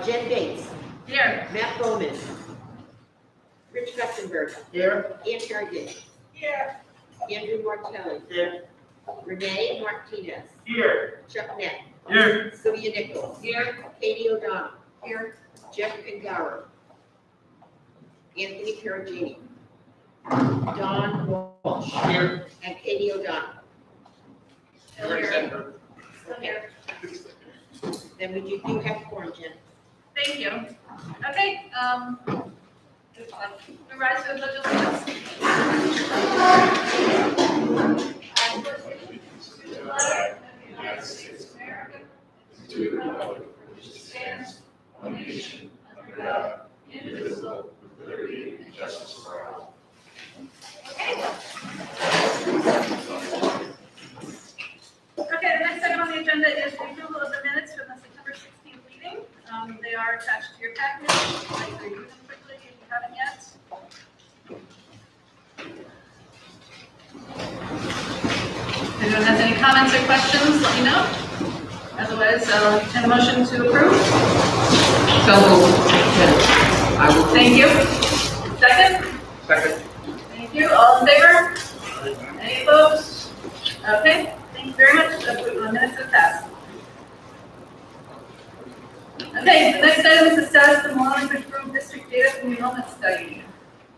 Jen Bates. Here. Matt Bowman. Rich Guttenberg. Here. Ann Harrigan. Here. Andrew Martelli. Here. Renee Martinez. Here. Chuck Net. Here. Sylvia Nichols. Here. Katie O'Donnell. Here. Jeff Pingara. Anthony Perugini. Don Walsh. Here. And Katie O'Donnell. Here. Here. Then we do have quorum, Jen. Thank you. Okay, we rise to the pledge of allegiance. I pledge allegiance to the flag of the United States of America, to the republic which stands one nation under God, indivisible, with liberty and justice for all. Okay, the next item on the agenda is the approval of the minutes from the September 16th meeting. They are attached to your packet. I'd like to review them quickly if you haven't yet. If anyone has any comments or questions, let me know. Otherwise, I'll entertain a motion to approve. So moved. I will. Thank you. Second? Second. Thank you. All in favor? Any opposed? Okay, thank you very much. The minutes have passed. Okay, the next item is the status of the Modernization District Data from the Enrollment Study.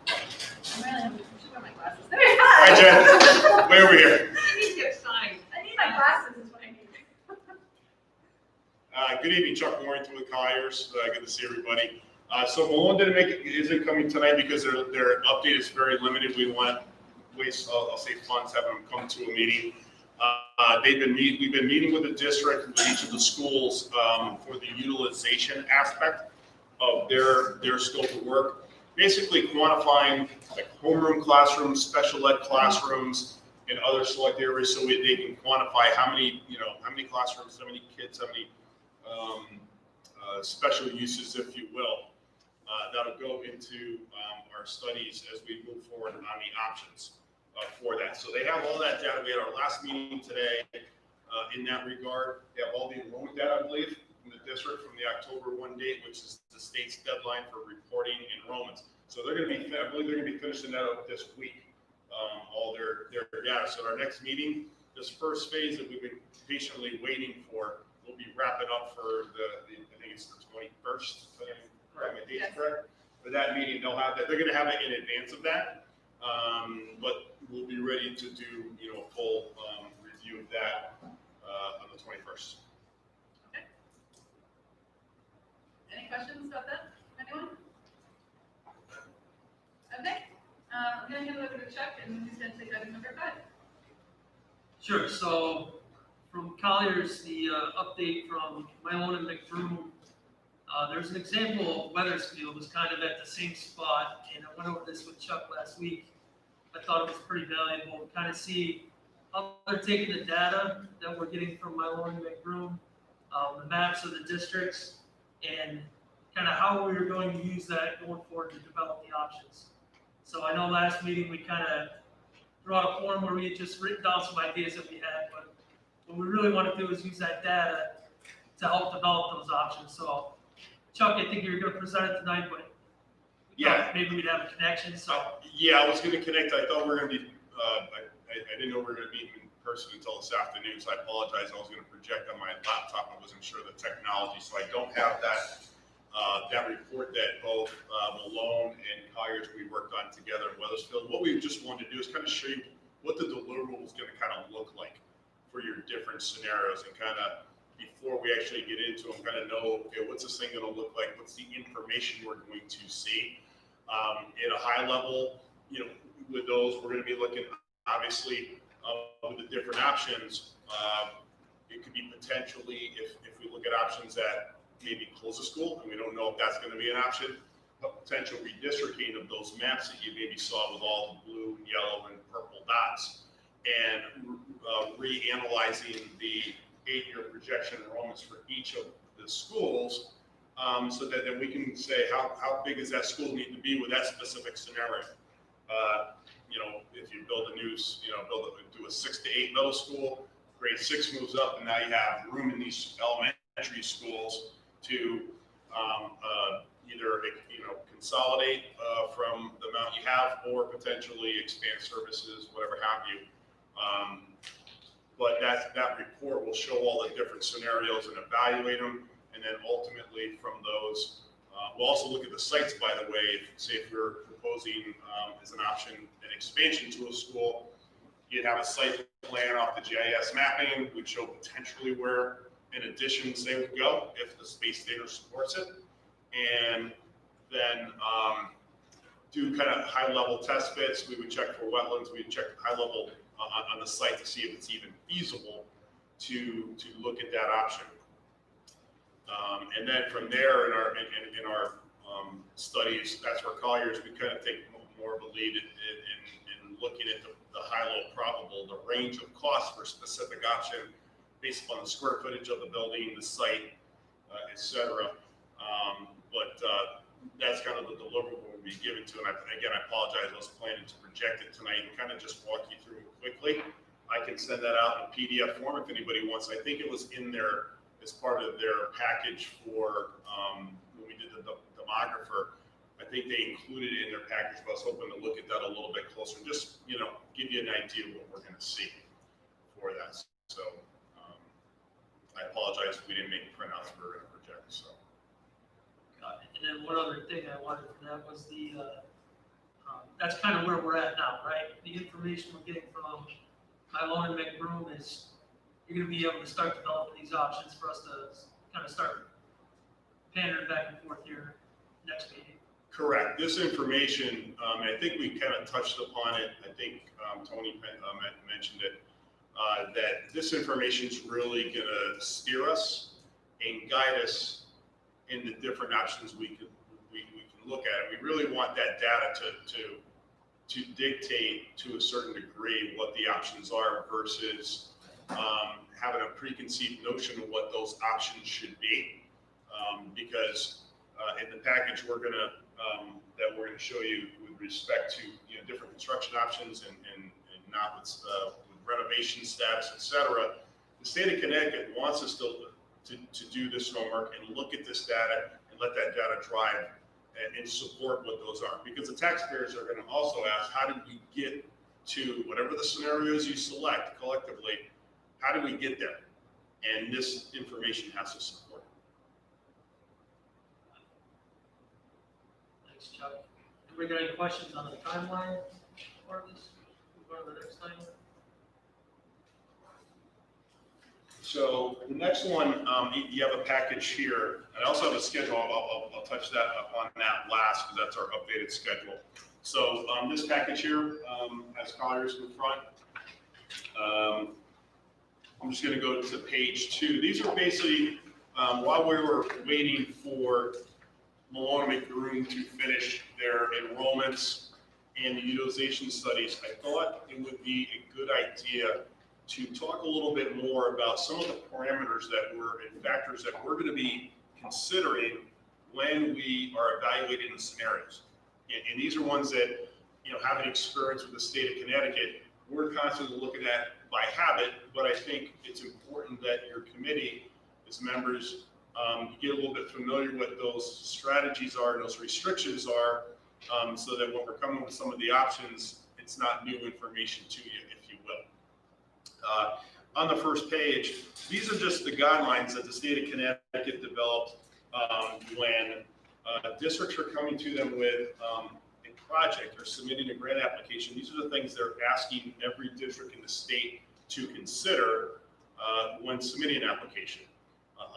I'm really having to wear my glasses. There you go. Hi, Jen. Way over here. I need to get signed. I need my glasses is what I need. Good evening, Chuck Warrington with Colliers. Good to see everybody. So Malone isn't coming tonight because their update is very limited. We want waste, I'll say funds, having them come to a meeting. We've been meeting with the district, with each of the schools for the utilization aspect of their scope of work. Basically quantifying like homeroom classrooms, special ed classrooms, and other select areas, so they can quantify how many classrooms, how many kids, how many special uses, if you will, that'll go into our studies as we move forward on the options for that. So they have all that data. We had our last meeting today in that regard. They have all the enrollment data, I believe, from the district from the October 1 date, which is the state's deadline for reporting enrollments. So they're going to be, I believe they're going to be finishing that up this week, all their data. So our next meeting, this first phase that we've been patiently waiting for, we'll be wrapping up for I think it's the 21st, my date's correct. For that meeting, they'll have that. They're going to have it in advance of that, but we'll be ready to do a full review of that on the 21st. Okay. Any questions about that? Anyone? Okay. I'm going to hand it over to Chuck, and he's going to take item number 5. Sure. So from Colliers, the update from Malone and McBroom, there's an example of Weathersfield was kind of at the same spot, and I went over this with Chuck last week. I thought it was pretty valuable to kind of see how they're taking the data that we're getting from Malone and McBroom, the maps of the districts, and kind of how we were going to use that going forward to develop the options. So I know last meeting we kind of threw out a form where we had just written down some ideas that we had, but what we really want to do is use that data to help develop those options. So Chuck, I think you were going to present it tonight, but Yeah. maybe we'd have a connection. So Yeah, I was going to connect. I thought we were going to be, I didn't know we were going to meet in person until this afternoon, so I apologize. I was going to project on my laptop. I wasn't sure of the technology, so I don't have that report that both Malone and Colliers we worked on together in Weathersfield. What we just wanted to do is kind of show you what the deliverable is going to kind of look like for your different scenarios, and kind of before we actually get into them, kind of know, okay, what's this thing going to look like? What's the information we're going to see? At a high level, with those, we're going to be looking, obviously, with the different options. It could be potentially, if we look at options that maybe close a school, and we don't know if that's going to be an option, a potential redistricting of those maps that you maybe saw with all the blue, yellow, and purple dots, and reanalyzing the 8-year projection enrollments for each of the schools, so that then we can say how big does that school need to be with that specific scenario. If you build a new, do a 6 to 8 middle school, grade 6 moves up, and now you have room in these elementary schools to either, consolidate from the amount you have or potentially expand services, whatever have you. But that report will show all the different scenarios and evaluate them. And then ultimately from those, we'll also look at the sites, by the way. Say if we're proposing as an option an expansion to a school, you'd have a site plan off the GIS mapping. We'd show potentially where an addition, say, would go if the space data supports it. And then do kind of high-level test fits. We would check for wetlands. We'd check high-level on the site to see if it's even feasible to look at that option. And then from there, in our studies, that's where Colliers, we kind of take more of a lead in looking at the high, low, probable, the range of costs for a specific option based upon the square footage of the building, the site, et cetera. But that's kind of the deliverable we'll be given to. And again, I apologize, I was planning to project it tonight and kind of just walk you through it quickly. I can send that out in PDF form if anybody wants. I think it was in there as part of their package for when we did the demographer. I think they included it in their package, but I was hoping to look at that a little bit closer and just, give you an idea of what we're going to see for that. So I apologize if we didn't make printouts we were going to project. So. Got it. And then one other thing I wanted for that was that's kind of where we're at now, right? The information we're getting from Malone and McBroom is you're going to be able to start developing these options for us to kind of start pandering back and forth here next meeting. Correct. This information, I think we kind of touched upon it. I think Tony mentioned it, that this information is really going to steer us and guide us in the different options we can look at. And we really want that data to dictate to a certain degree what the options are versus having a preconceived notion of what those options should be. Because in the package we're going to show you with respect to different construction options and not with renovation status, et cetera, the state of Connecticut wants us to do this homework and look at this data and let that data drive and support what those are. Because the taxpayers are going to also ask, how did we get to whatever the scenarios you select collectively, how do we get there? And this information has to support it. Thanks, Chuck. Anybody got any questions on the timeline for this? We'll go to the next slide. So the next one, you have a package here, and I also have a schedule. I'll touch that on that last because that's our updated schedule. So this package here has Colliers in front. I'm just going to go to page 2. These are basically while we were waiting for Malone and McBroom to finish their enrollments and the utilization studies, I thought it would be a good idea to talk a little bit more about some of the parameters and factors that we're going to be considering when we are evaluating the scenarios. And these are ones that, having experience with the state of Connecticut, we're constantly looking at by habit, but I think it's important that your committee, as members, get a little bit familiar with those strategies are and those restrictions are, so that when we're coming with some of the options, it's not new information to you, if you will. On the first page, these are just the guidelines that the state of Connecticut developed when districts are coming to them with a project or submitting a grant application. These are the things they're asking every district in the state to consider when submitting an application.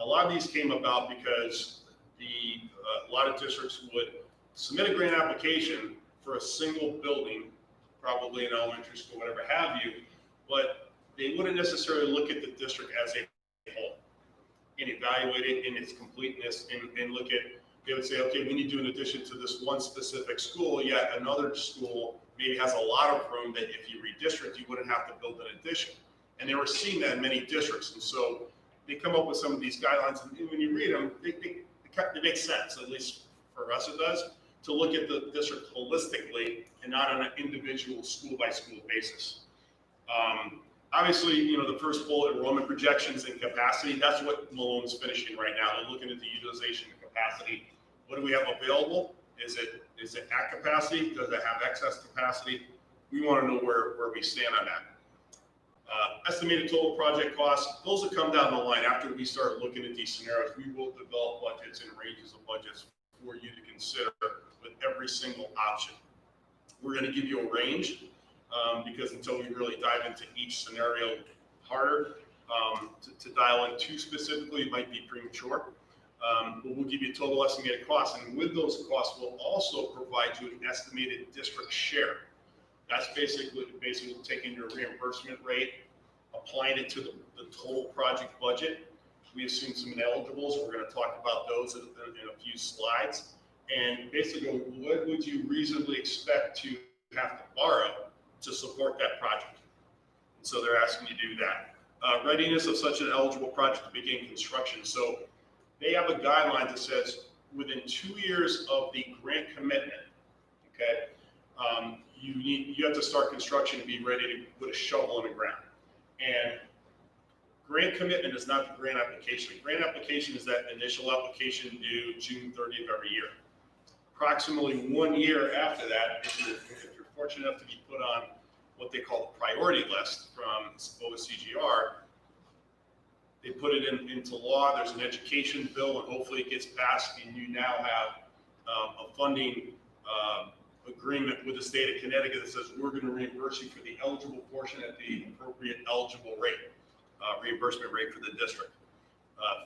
A lot of these came about because a lot of districts would submit a grant application for a single building, probably an elementary school, whatever have you, but they wouldn't necessarily look at the district as a whole and evaluate it in its completeness and look at, they would say, okay, we need to do an addition to this one specific school, yet another school maybe has a lot of room that if you redistrict, you wouldn't have to build an addition. And they were seeing that in many districts. And so they come up with some of these guidelines, and when you read them, they make sense, at least for us it does, to look at the district holistically and not on an individual school by school basis. Obviously, the first bullet, enrollment projections and capacity, that's what Malone's finishing right now. They're looking at the utilization and capacity. What do we have available? Is it at capacity? Does it have excess capacity? We want to know where we stand on that. Estimated total project costs, those will come down the line after we start looking at these scenarios. We will develop budgets and ranges of budgets for you to consider with every single option. We're going to give you a range because until we really dive into each scenario harder, to dial in too specifically, it might be premature. But we'll give you total estimated costs, and with those costs, we'll also provide you an estimated district share. That's basically taking your reimbursement rate, applying it to the total project budget. We assume some ineligibles. We're going to talk about those in a few slides. And basically, what would you reasonably expect to have to borrow to support that project? And so they're asking you to do that. Readiness of such an eligible project to begin construction. So they have a guideline that says within 2 years of the grant commitment, okay, you have to start construction to be ready to put a shovel in the ground. And grant commitment is not the grant application. Grant application is that initial application due June 30th every year. Approximately 1 year after that, if you're fortunate enough to be put on what they call the priority list from OSCGR, they put it into law. There's an education bill, and hopefully it gets passed, and you now have a funding agreement with the state of Connecticut that says we're going to reimburse you for the eligible portion at the appropriate eligible rate, reimbursement rate for the district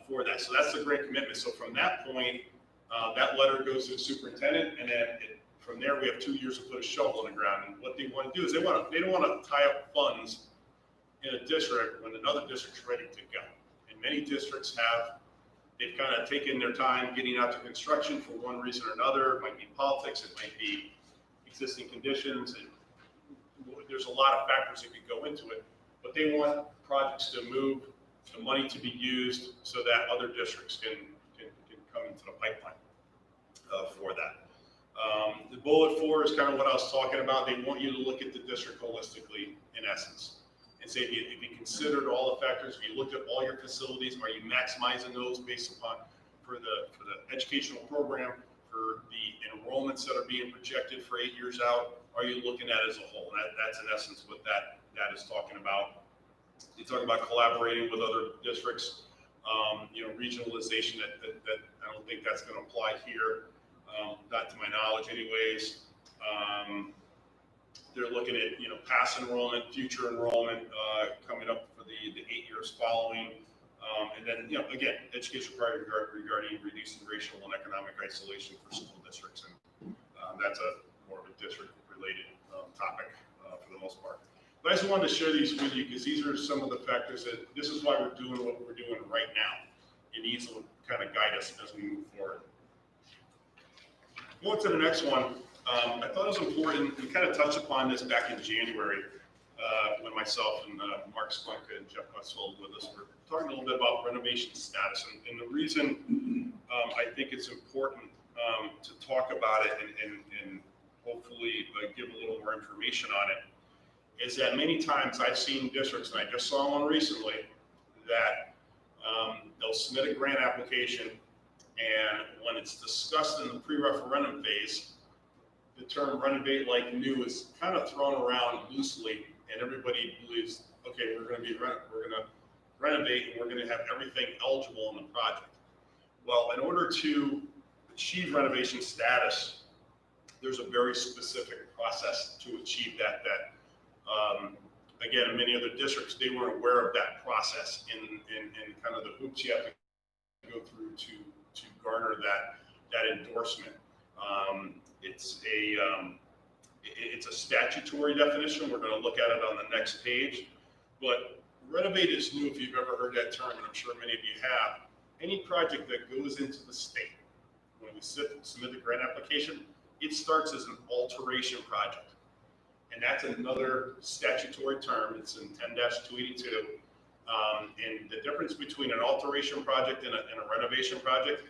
for that. So that's the grant commitment. So from that point, that letter goes to the superintendent, and then from there we have 2 years to put a shovel in the ground. And what they want to do is they don't want to tie up funds in a district when another district's ready to go. And many districts they've kind of taken their time getting out to construction for one reason or another. It might be politics, it might be existing conditions, and there's a lot of factors that could go into it. But they want projects to move, the money to be used so that other districts can come into the pipeline for that. The bullet 4 is kind of what I was talking about. They want you to look at the district holistically, in essence, and say if you considered all the factors, if you looked at all your facilities, are you maximizing those based upon for the educational program, for the enrollments that are being projected for 8 years out? Are you looking at it as a whole? And that's in essence what that is talking about. You talk about collaborating with other districts, regionalization. That I don't think that's going to apply here, not to my knowledge, anyways. They're looking at past enrollment, future enrollment coming up for the 8 years following, and then again, education priority regarding reducing racial and economic isolation for school districts, and that's more of a district related topic for the most part. But I just wanted to share these with you because these are some of the factors that this is why we're doing what we're doing right now. It needs to kind of guide us as we move forward. Going to the next one, I thought it was important. We kind of touched upon this back in January when myself and Mark Splunka and Jeff Westfeld with us were talking a little bit about renovation status. And the reason I think it's important to talk about it and hopefully give a little more information on it is that many times I've seen districts, and I just saw one recently, that they'll submit a grant application, and when it's discussed in the pre-referendum phase, the term renovate like new is kind of thrown around loosely, and everybody believes, okay, we're going to renovate, and we're going to have everything eligible in the project. Well, in order to achieve renovation status, there's a very specific process to achieve that. Again, in many other districts, they weren't aware of that process and kind of the hoops you have to go through to garner that endorsement. It's a statutory definition. We're going to look at it on the next page. But renovate is new if you've ever heard that term, and I'm sure many of you have. Any project that goes into the state, when we submit the grant application, it starts as an alteration project. And that's another statutory term. It's in 10-282. And the difference between an alteration project and a renovation project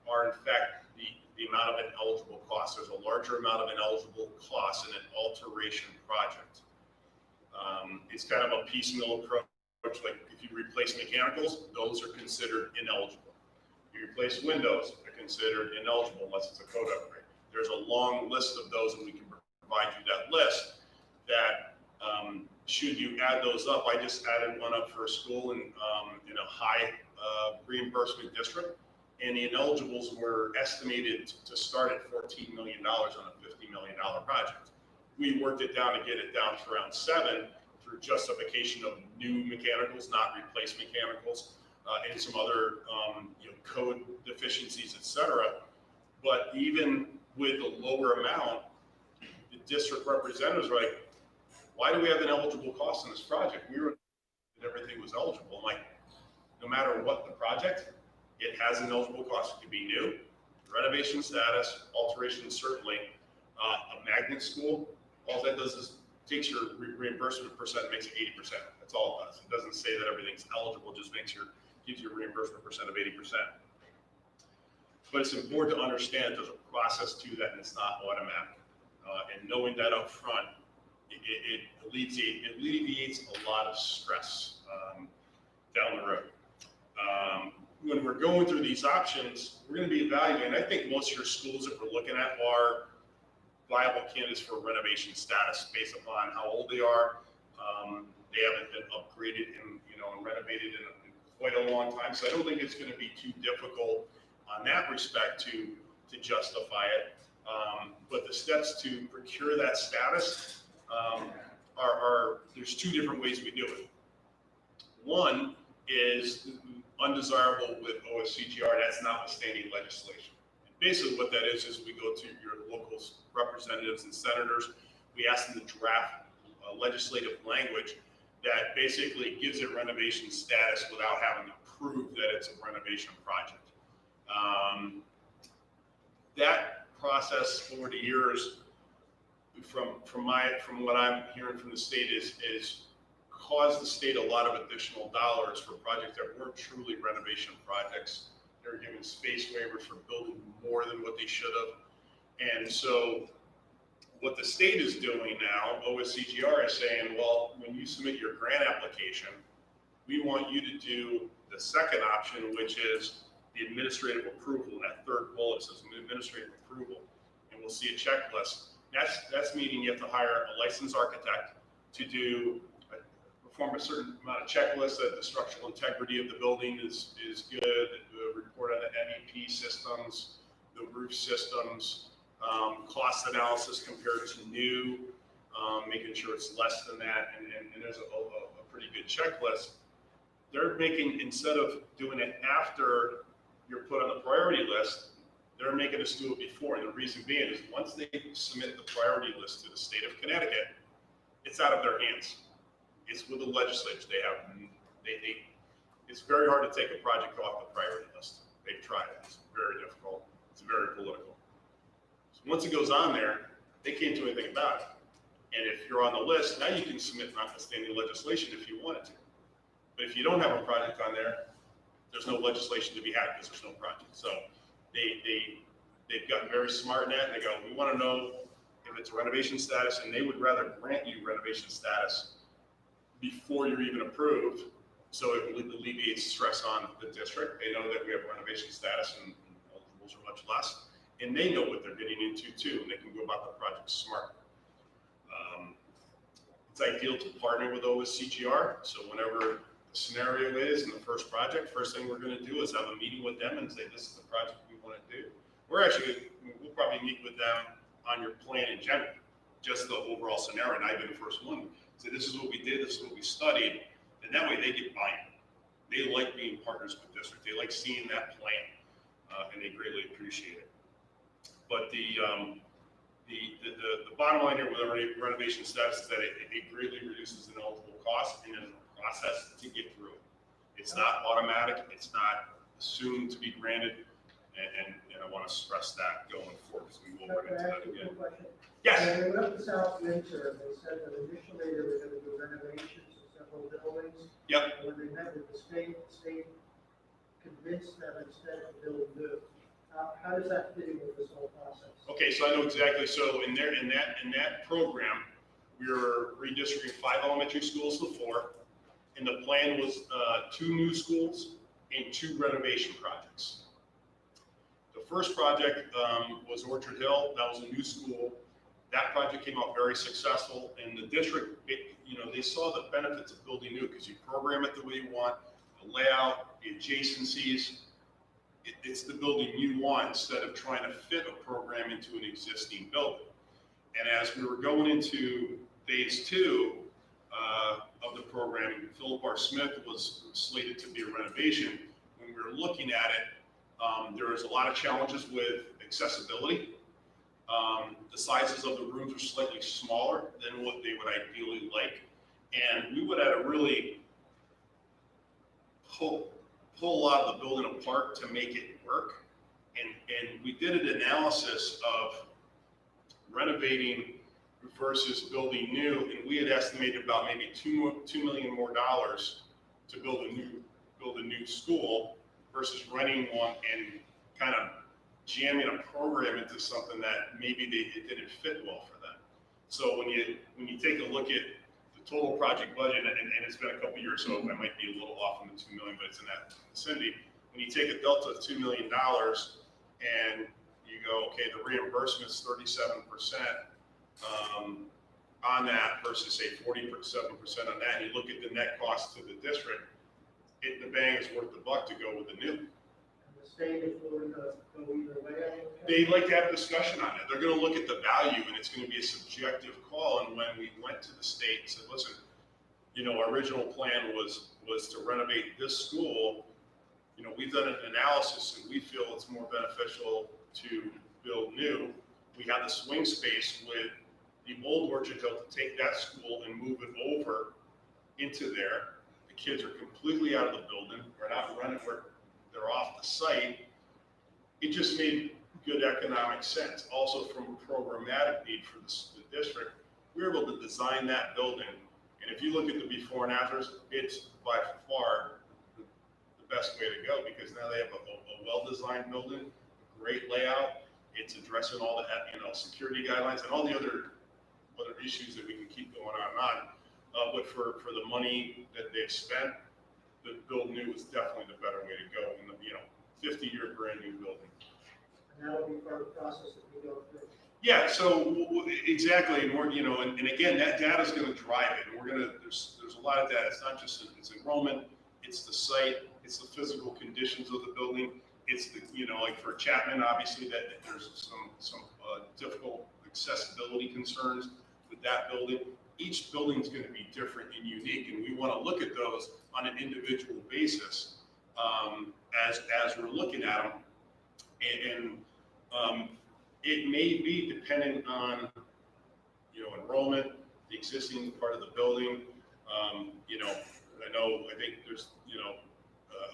are, in fact, the amount of ineligible costs. There's a larger amount of ineligible costs in an alteration project. It's kind of a piecemeal approach. Like if you replace mechanicals, those are considered ineligible. You replace windows, they're considered ineligible unless it's a code upgrade. There's a long list of those, and we can provide you that list that should you add those up. I just added one up for a school in a high reimbursement district, and the ineligibles were estimated to start at $14 million on a $50 million project. We worked it down to get it down to around 7 through justification of new mechanicals, not replace mechanicals, and some other code deficiencies, et cetera. But even with a lower amount, the district representatives were like, why do we have an eligible cost in this project? We were that everything was eligible. I'm like, no matter what the project, it has an eligible cost. It could be new, renovation status, alteration certainly. A magnet school, all that does is takes your reimbursement percent and makes it 80%. That's all it does. It doesn't say that everything's eligible, just gives you a reimbursement percent of 80%. But it's important to understand there's a process to that, and it's not automatic. And knowing that up front, it alleviates a lot of stress down the road. When we're going through these options, we're going to be evaluating. I think most of your schools that we're looking at are viable candidates for renovation status based upon how old they are. They haven't been upgraded and renovated in quite a long time, so I don't think it's going to be too difficult on that respect to justify it. But the steps to procure that status there's two different ways we do it. One is undesirable with OSCGR, that's notwithstanding legislation. And basically what that is we go to your local representatives and senators, we ask them to draft legislative language that basically gives it renovation status without having to prove that it's a renovation project. That process over the years, from what I'm hearing from the state, is caused the state a lot of additional dollars for projects that weren't truly renovation projects. They're given space waivers for building more than what they should have. And so what the state is doing now, OSCGR is saying, well, when you submit your grant application, we want you to do the second option, which is the administrative approval. That third bullet says administrative approval, and we'll see a checklist. That's meaning you have to hire a licensed architect to perform a certain amount of checklists that the structural integrity of the building is good, the report on the MEP systems, the roof systems, cost analysis compared to new, making sure it's less than that, and there's a pretty good checklist. They're making, instead of doing it after you're put on the priority list, they're making us do it before. And the reason being is once they submit the priority list to the state of Connecticut, it's out of their hands. It's with the legislators. It's very hard to take a project off the priority list. They've tried it. It's very difficult. It's very political. So once it goes on there, they can't do anything about it. And if you're on the list, now you can submit notwithstanding legislation if you wanted to. But if you don't have a project on there, there's no legislation to be had because there's no project. So they've gotten very smart in that, and they go, we want to know if it's a renovation status, and they would rather grant you renovation status before you're even approved, so it alleviates stress on the district. They know that we have renovation status and eligibles are much less, and they know what they're getting into too, and they can go about the project smart. It's ideal to partner with OSCGR, so whenever the scenario is in the first project, first thing we're going to do is have a meeting with them and say, this is the project we want to do. We'll probably meet with them on your plan in general, just the overall scenario, and I've been the first one. So this is what we did, this is what we studied, and that way they get buy-in. They like being partners with district. They like seeing that plan, and they greatly appreciate it. But the bottom line here with renovation status is that it greatly reduces an eligible cost and there's a process to get through it. It's not automatic. It's not assumed to be granted, and I want to stress that going forward because we will run into that again. Yes. When they went up to South Windsor, they said that initially they were going to do renovations of several buildings. Yep. And when they met with the state convinced them instead of building new. How does that fit in with this whole process? Okay, so I know exactly. So in that program, we were redistricting 5 elementary schools to 4, and the plan was 2 new schools and 2 renovation projects. The first project was Orchard Hill. That was a new school. That project came out very successful, and the district, they saw the benefits of building new because you program it the way you want, the layout, the adjacencies. It's the building you want instead of trying to fit a program into an existing building. And as we were going into phase 2 of the program, Philip R. Smith was slated to be a renovation. When we were looking at it, there was a lot of challenges with accessibility. The sizes of the rooms were slightly smaller than what they would ideally like. And we would have to really pull a lot of the building apart to make it work. And we did an analysis of renovating versus building new, and we had estimated about maybe $2 million more to build a new school versus renting one and kind of jamming a program into something that maybe it didn't fit well for them. So when you take a look at the total project budget, and it's been a couple of years, so I might be a little off on the $2 million, but it's in that vicinity. When you take a delta of $2 million and you go, okay, the reimbursement's 37% on that versus say 47% on that, and you look at the net cost to the district, the bang is worth the buck to go with the new. And the state is willing to go either way? They'd like to have a discussion on it. They're going to look at the value, and it's going to be a subjective call. And when we went to the state and said, listen, our original plan was to renovate this school, we've done an analysis, and we feel it's more beneficial to build new. We have the swing space with the old Orchard Hill to take that school and move it over into there. The kids are completely out of the building. We're not running where they're off the site. It just made good economic sense. Also from a programmatic need for the district, we were able to design that building. And if you look at the before and afters, it's by far the best way to go because now they have a well-designed building, great layout. It's addressing all the security guidelines and all the other issues that we can keep going on and on. But for the money that they've spent, the build new is definitely the better way to go in the 50-year brand new building. And that'll be part of the process that we go through. Yeah, so exactly, and we're and again that data is going to drive it, and we're going to there's a lot of data. It's not just it's enrollment, it's the site, it's the physical conditions of the building, it's the like for Chapman, obviously that there's some difficult accessibility concerns with that building. Each building is going to be different and unique, and we want to look at those on an individual basis as we're looking at them. And it may be dependent on enrollment, the existing part of the building. I think there's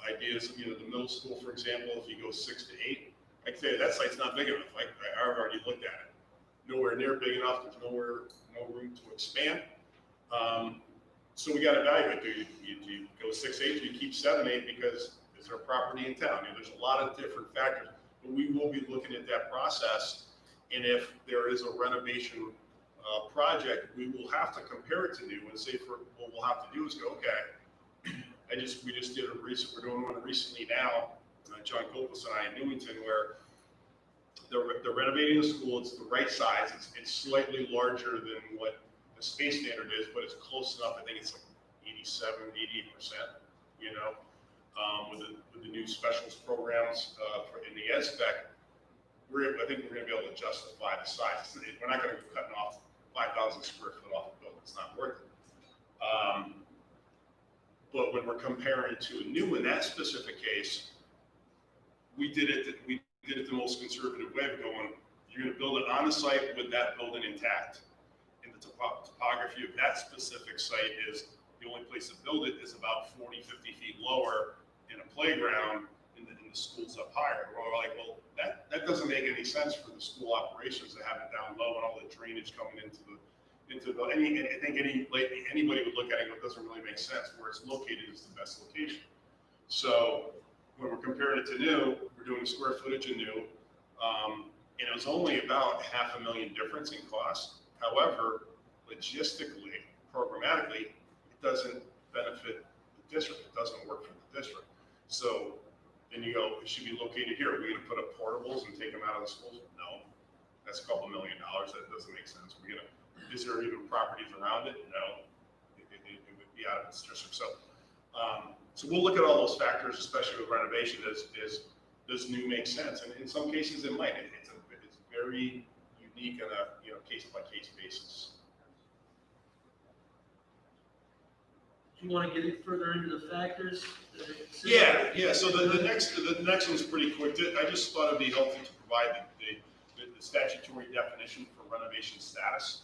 ideas. The middle school, for example, if you go 6 to 8, I can tell you that site's not big enough. I've already looked at it. Nowhere near big enough. There's no room to expand. So we got to evaluate. Do you go 6, 8? Do you keep 7, 8 because is there property in town? There's a lot of different factors, but we will be looking at that process. And if there is a renovation project, we will have to compare it to new and say what we'll have to do is go, okay, we just did we're doing one recently now, John Kopus and I in Newington, where they're renovating the school. It's the right size. It's slightly larger than what the space standard is, but it's close enough. I think it's like 87, 88%, with the new specials programs in the ed spec. I think we're going to be able to justify the size. We're not going to be cutting off 5,000 square foot off the building. It's not worth it. But when we're comparing to a new in that specific case, we did it the most conservative way of going, you're going to build it on the site with that building intact. And the topography of that specific site is the only place to build it is about 40, 50 feet lower in a playground, and the school's up higher. We're like, well, that doesn't make any sense for the school operations to have it down low and all the drainage coming into the I think anybody would look at it and it doesn't really make sense. Where it's located is the best location. So when we're comparing it to new, we're doing the square footage of new, and it was only about $500,000 difference in cost. However, logistically, programmatically, it doesn't benefit the district. It doesn't work for the district. So then you go, it should be located here. We're gonna put up portables and take them out of the schools? No, that's a couple $1 million. That doesn't make sense. Is there even properties around it? No, it would be out of its district. So we'll look at all those factors, especially with renovation. Does new make sense? And in some cases, it might. It's very unique on a case by case basis. Do you want to get further into the factors? Yeah. So the next one's pretty quick. I just thought it'd be helpful to provide the statutory definition for renovation status.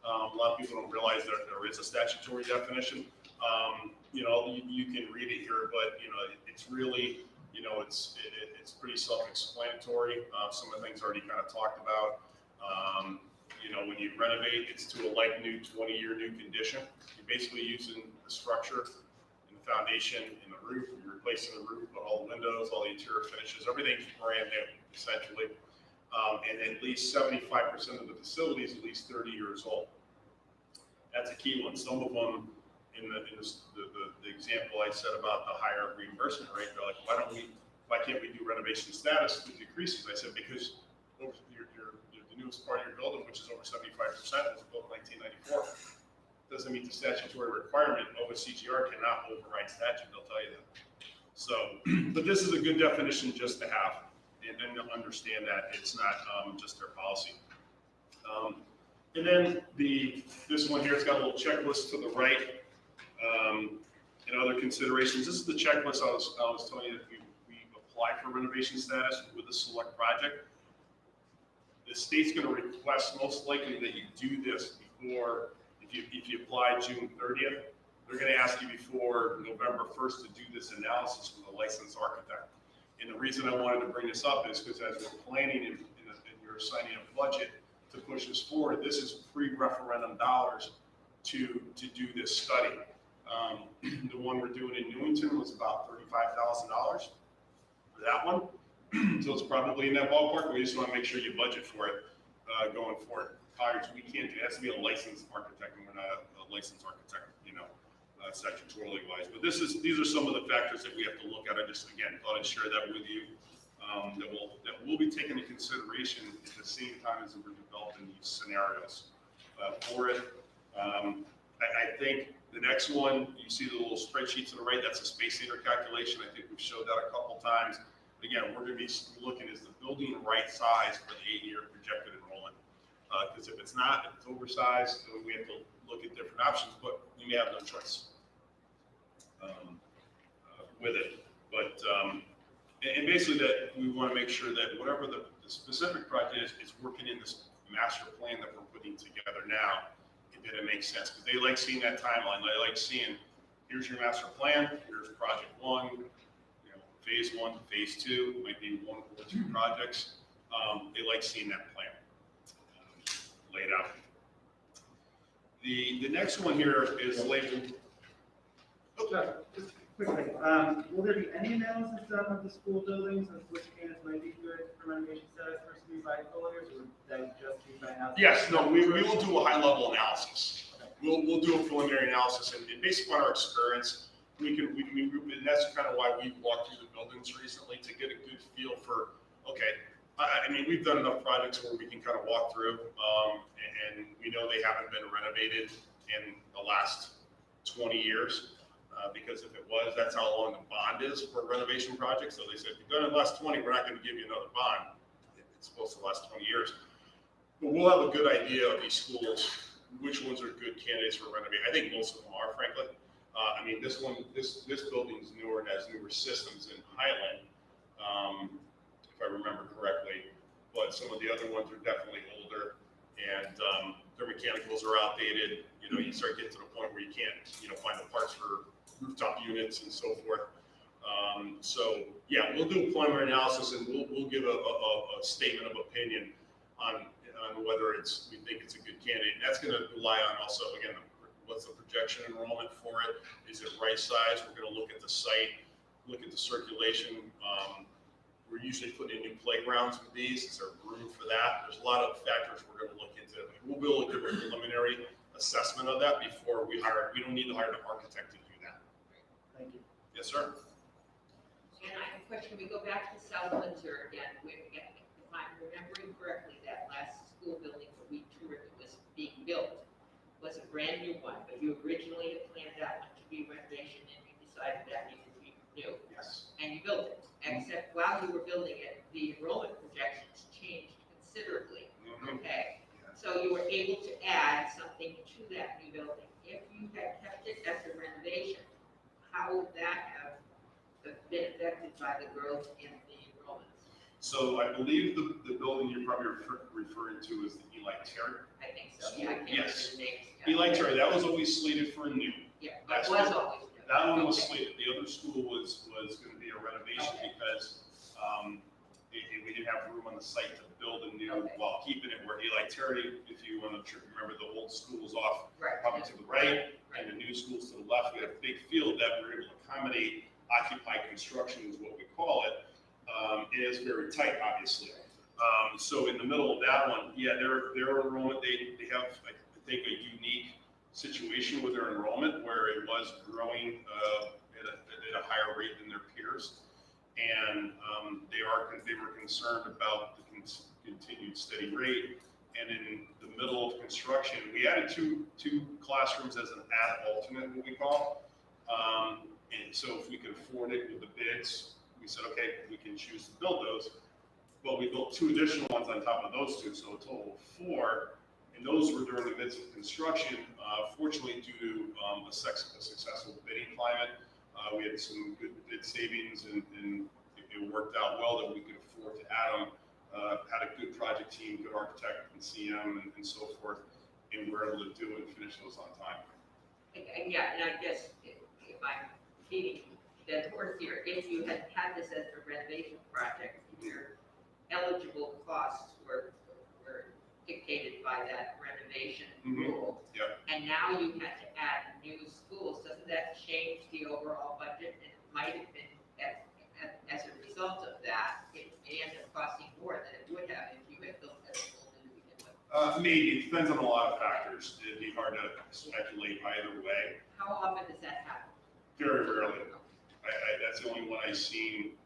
A lot of people don't realize that there is a statutory definition. You can read it here, but it's really, it's pretty self-explanatory. Some of the things already kind of talked about. When you renovate, it's to a like new 20-year new condition. You're basically using the structure and the foundation and the roof. You're replacing the roof, but all the windows, all the interior finishes, everything's brand new, essentially. And at least 75% of the facility is at least 30 years old. That's a key one. Some of them, in the example I said about the higher reimbursement rate, they're like, why can't we do renovation status with decreases? I said, because the newest part of your building, which is over 75%, was built in 1994. Doesn't meet the statutory requirement. CGR cannot override statute, they'll tell you that. So, but this is a good definition just to have, and then to understand that it's not just their policy. And then this one here, it's got a little checklist to the right, and other considerations. This is the checklist I was telling you that we apply for renovation status with a select project. The state's going to request most likely that you do this before, if you apply June 30th, they're going to ask you before November 1st to do this analysis with a licensed architect. And the reason I wanted to bring this up is because as we're planning and you're assigning a budget to push this forward, this is pre-referendum dollars to do this study. The one we're doing in Newington was about $35,000 for that one. So it's probably in that ballpark. We just want to make sure you budget for it going forward. Colliers, we can't do it. It has to be a licensed architect, and we're not a licensed architect, statutorily wise. But these are some of the factors that we have to look at. I just, again, thought I'd share that with you. That will be taken into consideration at the same time as we're developing these scenarios for it. I think the next one, you see the little spreadsheet to the right, that's a space heater calculation. I think we've showed that a couple times. Again, we're going to be looking, is the building the right size for the 8-year projected enrollment? Because if it's not, if it's oversized, then we have to look at different options, but we may have no choice with it. But, and basically that we want to make sure that whatever the specific project is working in this master plan that we're putting together now, that it makes sense. Because they like seeing that timeline. They like seeing, here's your master plan, here's project 1, phase 1, phase 2, might be 1 or 2 projects. They like seeing that plan laid out. The next one here is labeled. Just quickly, will there be any analysis done of the school buildings and which candidates might be good for renovation status versus by colors, or would that just be by house? Yes, no, we will do a high level analysis. We'll do a preliminary analysis, and based upon our experience, and that's kind of why we walked through the buildings recently to get a good feel for, okay, I mean, we've done enough projects where we can kind of walk through, and we know they haven't been renovated in the last 20 years, because if it was, that's how long the bond is for a renovation project. So they said, if you've done it in the last 20, we're not going to give you another bond. It's supposed to last 20 years. But we'll have a good idea of these schools, which ones are good candidates for renovation. I think most of them are, frankly. I mean, this building's newer and has newer systems in Highland, if I remember correctly. But some of the other ones are definitely older, and their mechanicals are outdated. You start getting to the point where you can't, find the parts for rooftop units and so forth. So yeah, we'll do a preliminary analysis, and we'll give a statement of opinion on whether we think it's a good candidate. And that's going to rely on also, again, what's the projection enrollment for it? Is it right size? We're going to look at the site, look at the circulation. We're usually putting in new playgrounds with these. Is there room for that? There's a lot of factors we're going to look into. We'll be able to give a preliminary assessment of that before we hire. We don't need to hire an architect to do that. Thank you. Yes, sir. So And I have a question, we go back to South Windsor again, if I'm remembering correctly, that last school building that we toured that was being built was a brand new one, but you originally had planned that one to be renovation and you decided that needed to be new. Yes. And you built it, except while you were building it, the enrollment projections changed considerably, Mhm. okay? So you were able to add something to that new building. If you had kept it as a renovation, how would that have been affected by the growth in the enrollments? So I believe the building you're probably referring to is the Eli Terry. I think so, yeah, I can't remember Yes. the names. Yeah. Eli Terry, that was always slated for new. Yeah, but That's it was what- always. new. That one was Okay. slated, the other school was going to be a renovation Okay. because we didn't have room on the site to build a new, Okay. while keeping it where Eli Terry, if you want to remember, the old school was off Right. probably to the right, and the new school's to the left. We had a big field that we were able to accommodate occupied construction is what we call it. It is very tight, obviously. So in the middle of that one, yeah, their enrollment, they have, I think, a unique situation with their enrollment where it was growing at a higher rate than their peers. And they were concerned about the continued steady rate. And in the middle of construction, we added two classrooms as an add alternate, what we call. And so if we could afford it with the bids, we said, okay, we can choose to build those. But we built two additional ones on top of those two, so a total of four. And those were during the midst of construction. Fortunately, due to a successful bidding climate, we had some good bid savings, and it worked out well that we could afford to add them. Had a good project team, good architect and CM and so forth, and we're able to do it and finish those on time. And yeah, and I guess if I'm beating dead horse here, if you had had this as a renovation project, your eligible costs were dictated by that renovation Mhm. rule. Yep. And now you had to add new schools, doesn't that change the overall budget? And it might have been, as a result of that, it may end up costing more than it would have if you had built that school to begin with. Maybe, it depends on a lot of factors. It'd be hard to speculate either way. How often does that happen? Very rarely. That's the only one I've seen.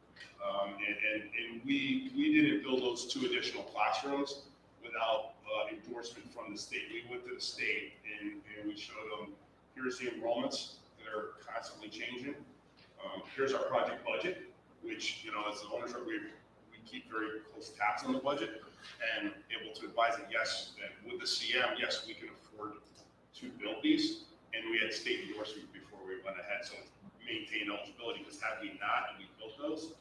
And we didn't build those two additional classrooms without endorsement from the state. We went to the state and we showed them, here's the enrollments that are constantly changing. Here's our project budget, which, as the owners, we keep very close tabs on the budget and able to advise that, yes, and with the CM, yes, we can afford to build these. And we had state endorsement before we went ahead, so maintain eligibility, because had we not, and we built those,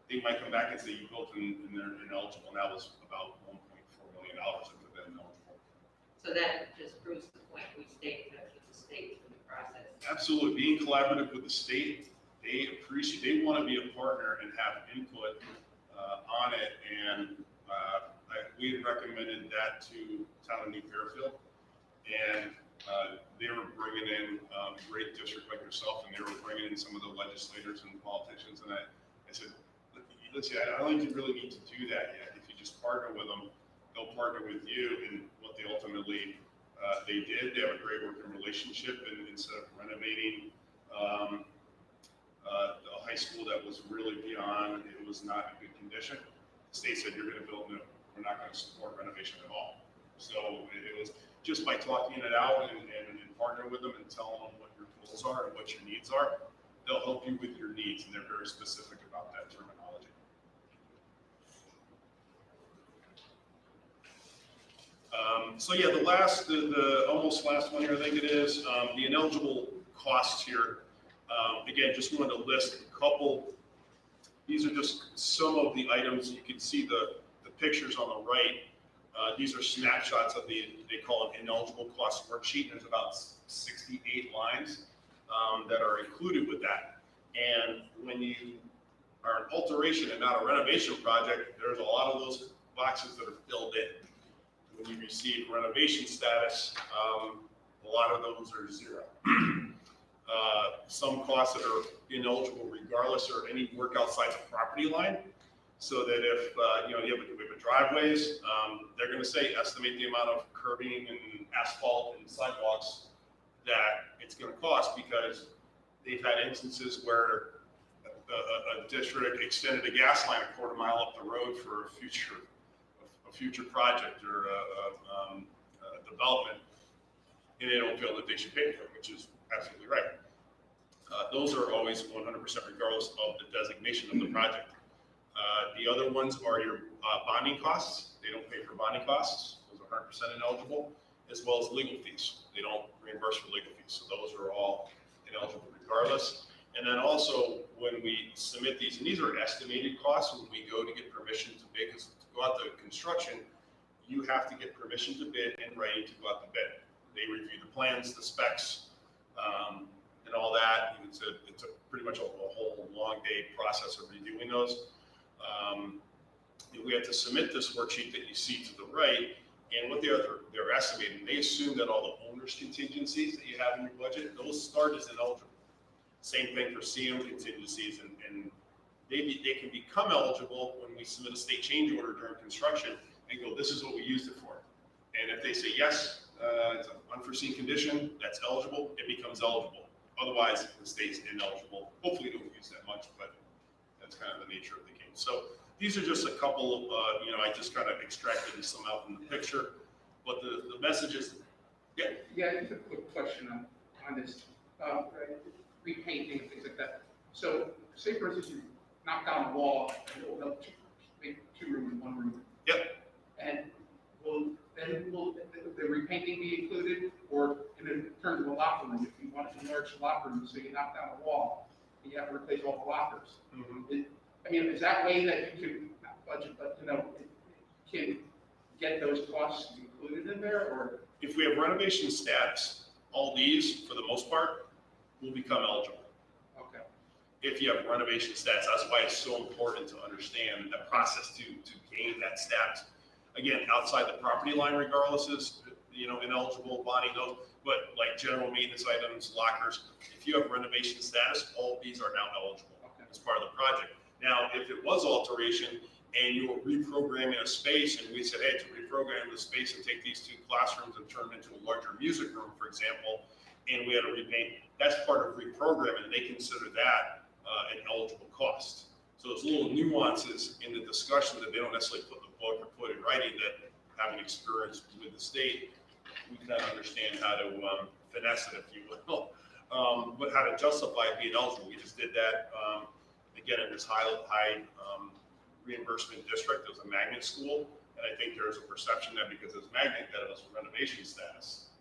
they might come back and say you built and they're ineligible, and that was about $1.4 million that would have been eligible. So that just proves the point, we stay in touch with the state through the process. Absolutely, being collaborative with the state, they want to be a partner and have input on it, and we had recommended that to Town of New Fairfield, and they were bringing in a great district like yourself, and they were bringing in some of the legislators and politicians, and I said, listen, I don't think you really need to do that yet. If you just partner with them, they'll partner with you, and what they ultimately they did. They have a great working relationship, and instead of renovating a high school that was really beyond, it was not in good condition, the state said, you're going to build new. We're not going to support renovation at all. So it was just by talking it out and partnering with them and telling them what your goals are and what your needs are, they'll help you with your needs, and they're very specific about that terminology. So yeah, the almost last one here, I think it is, the ineligible costs here. Again, just wanted to list a couple. These are just some of the items. You can see the pictures on the right. These are snapshots of they call it ineligible cost worksheet. There's about 68 lines that are included with that. And when you are an alteration and not a renovation project, there's a lot of those boxes that are filled in. When you receive renovation status, a lot of those are zero. Some costs that are ineligible regardless are any work outside the property line. So that if you have driveways, they're going to say estimate the amount of curbing and asphalt and sidewalks that it's going to cost, because they've had instances where a district extended a gas line a quarter mile up the road for a future project or a development, and they don't feel that they should pay for it, which is absolutely right. Those are always 100% regardless of the designation of the project. The other ones are your bonding costs. They don't pay for bonding costs. Those are 100% ineligible, as well as legal fees. They don't reimburse for legal fees. So those are all ineligible regardless. And then also when we submit these, and these are estimated costs when we go to get permission to bid, because to go out to construction, you have to get permission to bid and writing to go out to bid. They review the plans, the specs, and all that. It's a pretty much a whole long day process of reviewing those. We have to submit this worksheet that you see to the right, and what they're estimating, they assume that all the owner's contingencies that you have in your budget, those start as ineligible. Same thing for CM contingencies, and they can become eligible when we submit a state change order during construction and go, this is what we used it for. And if they say yes, it's an unforeseen condition, that's eligible, it becomes eligible. Otherwise, the state's ineligible. Hopefully, don't use that much, but that's kind of the nature of the game. So these are just a couple of, I just kind of extracted some out from the picture. But the message is, Yeah, just a quick question on this, repainting and things like that. So say for instance, you knock down a wall and open up make 2 rooms, 1 room. Yep. And will the repainting be included, or in terms of a locker room, if you want to enlarge the locker room, so you knock down a wall, and you have to replace all the lockers? I mean, is that way that you can, not budget, but, can get those costs included in there, or? if we have renovation status, all these, for the most part, will become eligible. Okay. If you have renovation status, that's why it's so important to understand the process to gain that status. Again, outside the property line regardless is, ineligible, bonding those, but like general maintenance items, lockers, if you have renovation status, all of these are now eligible as part of the project. Now, if it was alteration and you were reprogramming a space and we said, hey, to reprogram the space and take these 2 classrooms and turn them into a larger music room, for example, and we had to repaint, that's part of reprogramming, and they consider that an eligible cost. So there's little nuances in the discussion that they don't necessarily put in the book or put in writing that, having experience with the state, we kind of understand how to finesse it, if you will. But how to justify it being eligible. We just did that, again, in this high reimbursement district. It was a magnet school, and I think there's a perception that because it's magnet, that it was renovation status.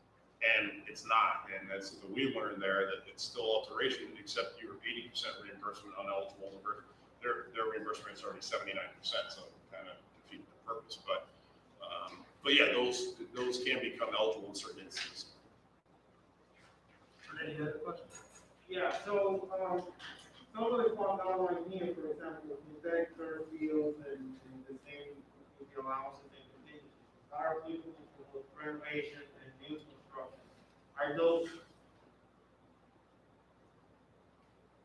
And it's not, and that's what we learned there, that it's still alteration, except you were 80% reimbursement on eligible. Their reimbursement is already 79%, so kind of defeat the purpose. But yeah, those can become eligible in certain instances. Renee, you had a question? Yeah, so, some of the ones online here, for example, synthetic turf fields and the same, allowances and contingencies are applicable for both renovation and new construction. Are those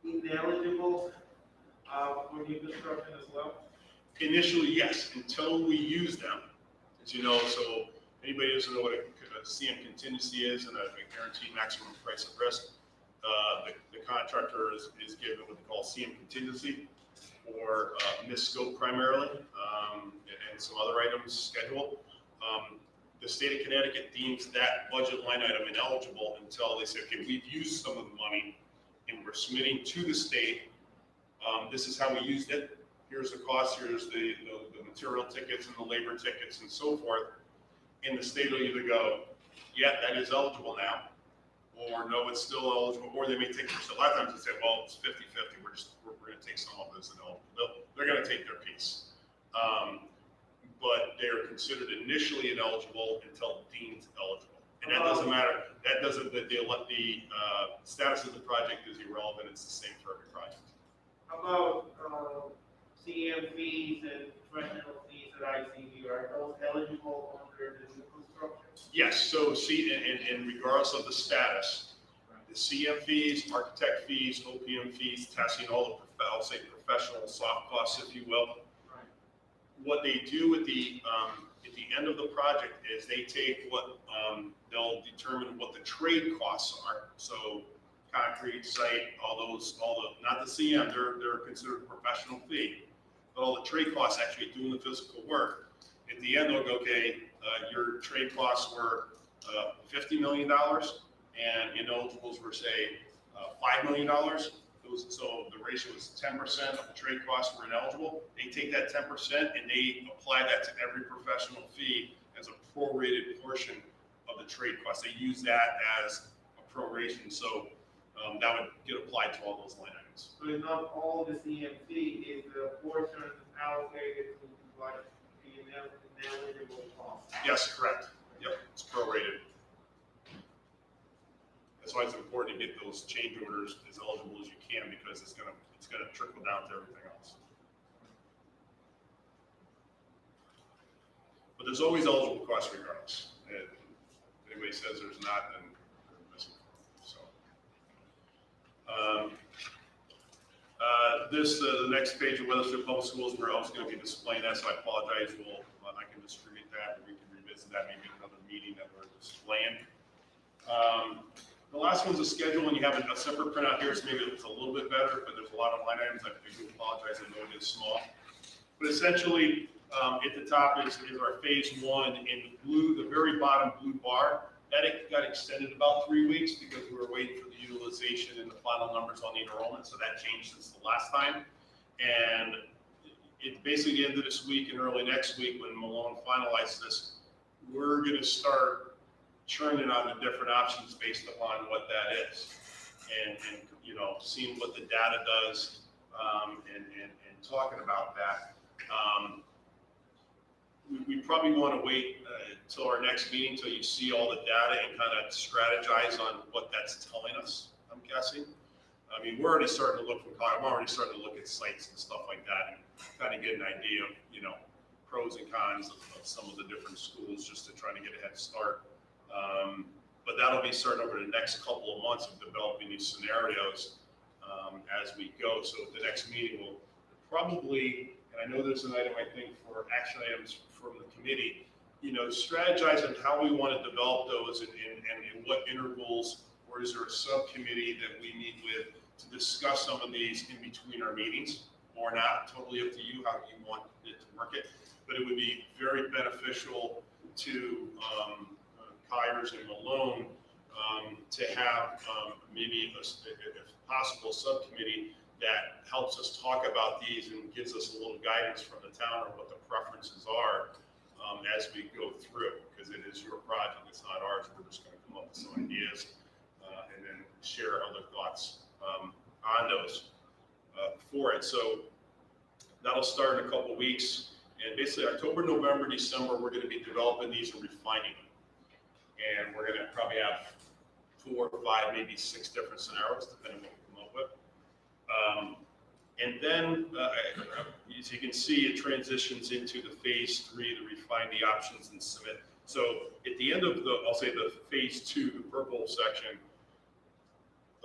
ineligible, for new construction as well? Initially, yes, until we use them. As you know, so anybody doesn't know what a CM contingency is and a guaranteed maximum price of risk, the contractor is given what they call CM contingency for missed scope primarily, and some other items scheduled. The state of Connecticut deems that budget line item ineligible until they say, okay, we've used some of the money and we're submitting to the state. This is how we used it. Here's the cost, here's the material tickets and the labor tickets and so forth. And the state will either go, yeah, that is eligible now, or no, it's still eligible, or they may take, so a lot of times they say, well, it's 50-50, we're gonna take some of this ineligible. They're gonna take their piece. But they're considered initially ineligible until deemed eligible. And that doesn't matter, the status of the project is irrelevant, it's the same for every project. How about, CM fees and professional fees that I see here, are those eligible under the new construction? Yes, so see, and regardless of the status, the CM fees, architect fees, OPM fees, testing, all the, I'll say professional soft costs, if you will. Right. What they do at the end of the project is they take what, they'll determine what the trade costs are. So concrete, site, not the CM, they're considered a professional fee. But all the trade costs actually doing the physical work. At the end, they'll go, okay, your trade costs were $50 million and ineligibles were say $5 million. So the ratio was 10% of the trade costs were ineligible. They take that 10% and they apply that to every professional fee as a prorated portion of the trade costs. They use that as a proration, so that would get applied to all those line items. So it's not all the CMC, is the portion allocated to like the ineligible cost. Yes, correct. Yep, it's prorated. That's why it's important to get those change orders as eligible as you can, because it's gonna trickle down to everything else. But there's always eligible costs regardless. If anybody says there's not, then they're missing. So, the next page of Weathersfield Public Schools, we're also going to be displaying that, so I apologize. I can distribute that, and we can revisit that maybe in another meeting that we're displaying. The last one's a schedule, and you have a separate printout here, so maybe it's a little bit better, but there's a lot of line items. I do apologize, I know it is small. But essentially, at the top is our phase one in blue, the very bottom blue bar. That got extended about 3 weeks because we were waiting for the utilization and the final numbers on the enrollment, so that changed since the last time. And it basically the end of this week and early next week, when Malone finalizes this, we're going to start churning on the different options based upon what that is, and seeing what the data does, and talking about that. We probably want to wait until our next meeting, till you see all the data and kind of strategize on what that's telling us, I'm guessing. I mean, we're already starting to look I'm already starting to look at sites and stuff like that and kind of get an idea of, pros and cons of some of the different schools, just to try to get a head start. But that'll be starting over the next couple of months of developing these scenarios as we go. So at the next meeting, we'll probably, and I know there's an item, I think, for action items from the committee, strategize on how we want to develop those and in what intervals, or is there a subcommittee that we meet with to discuss some of these in between our meetings, or not? Totally up to you how you want it to work it. But it would be very beneficial to Kyers and Malone to have maybe, if possible, subcommittee that helps us talk about these and gives us a little guidance from the town on what the preferences are as we go through, because it is your project, it's not ours. We're just going to come up with some ideas and then share other thoughts on those for it. So that'll start in a couple weeks, and basically October, November, December, we're going to be developing these and refining them. And we're going to probably have 4 or 5, maybe 6 different scenarios, depending on what we come up with. And then, as you can see, it transitions into the phase 3 to refine the options and submit. So at the end of I'll say the phase 2, the purple section,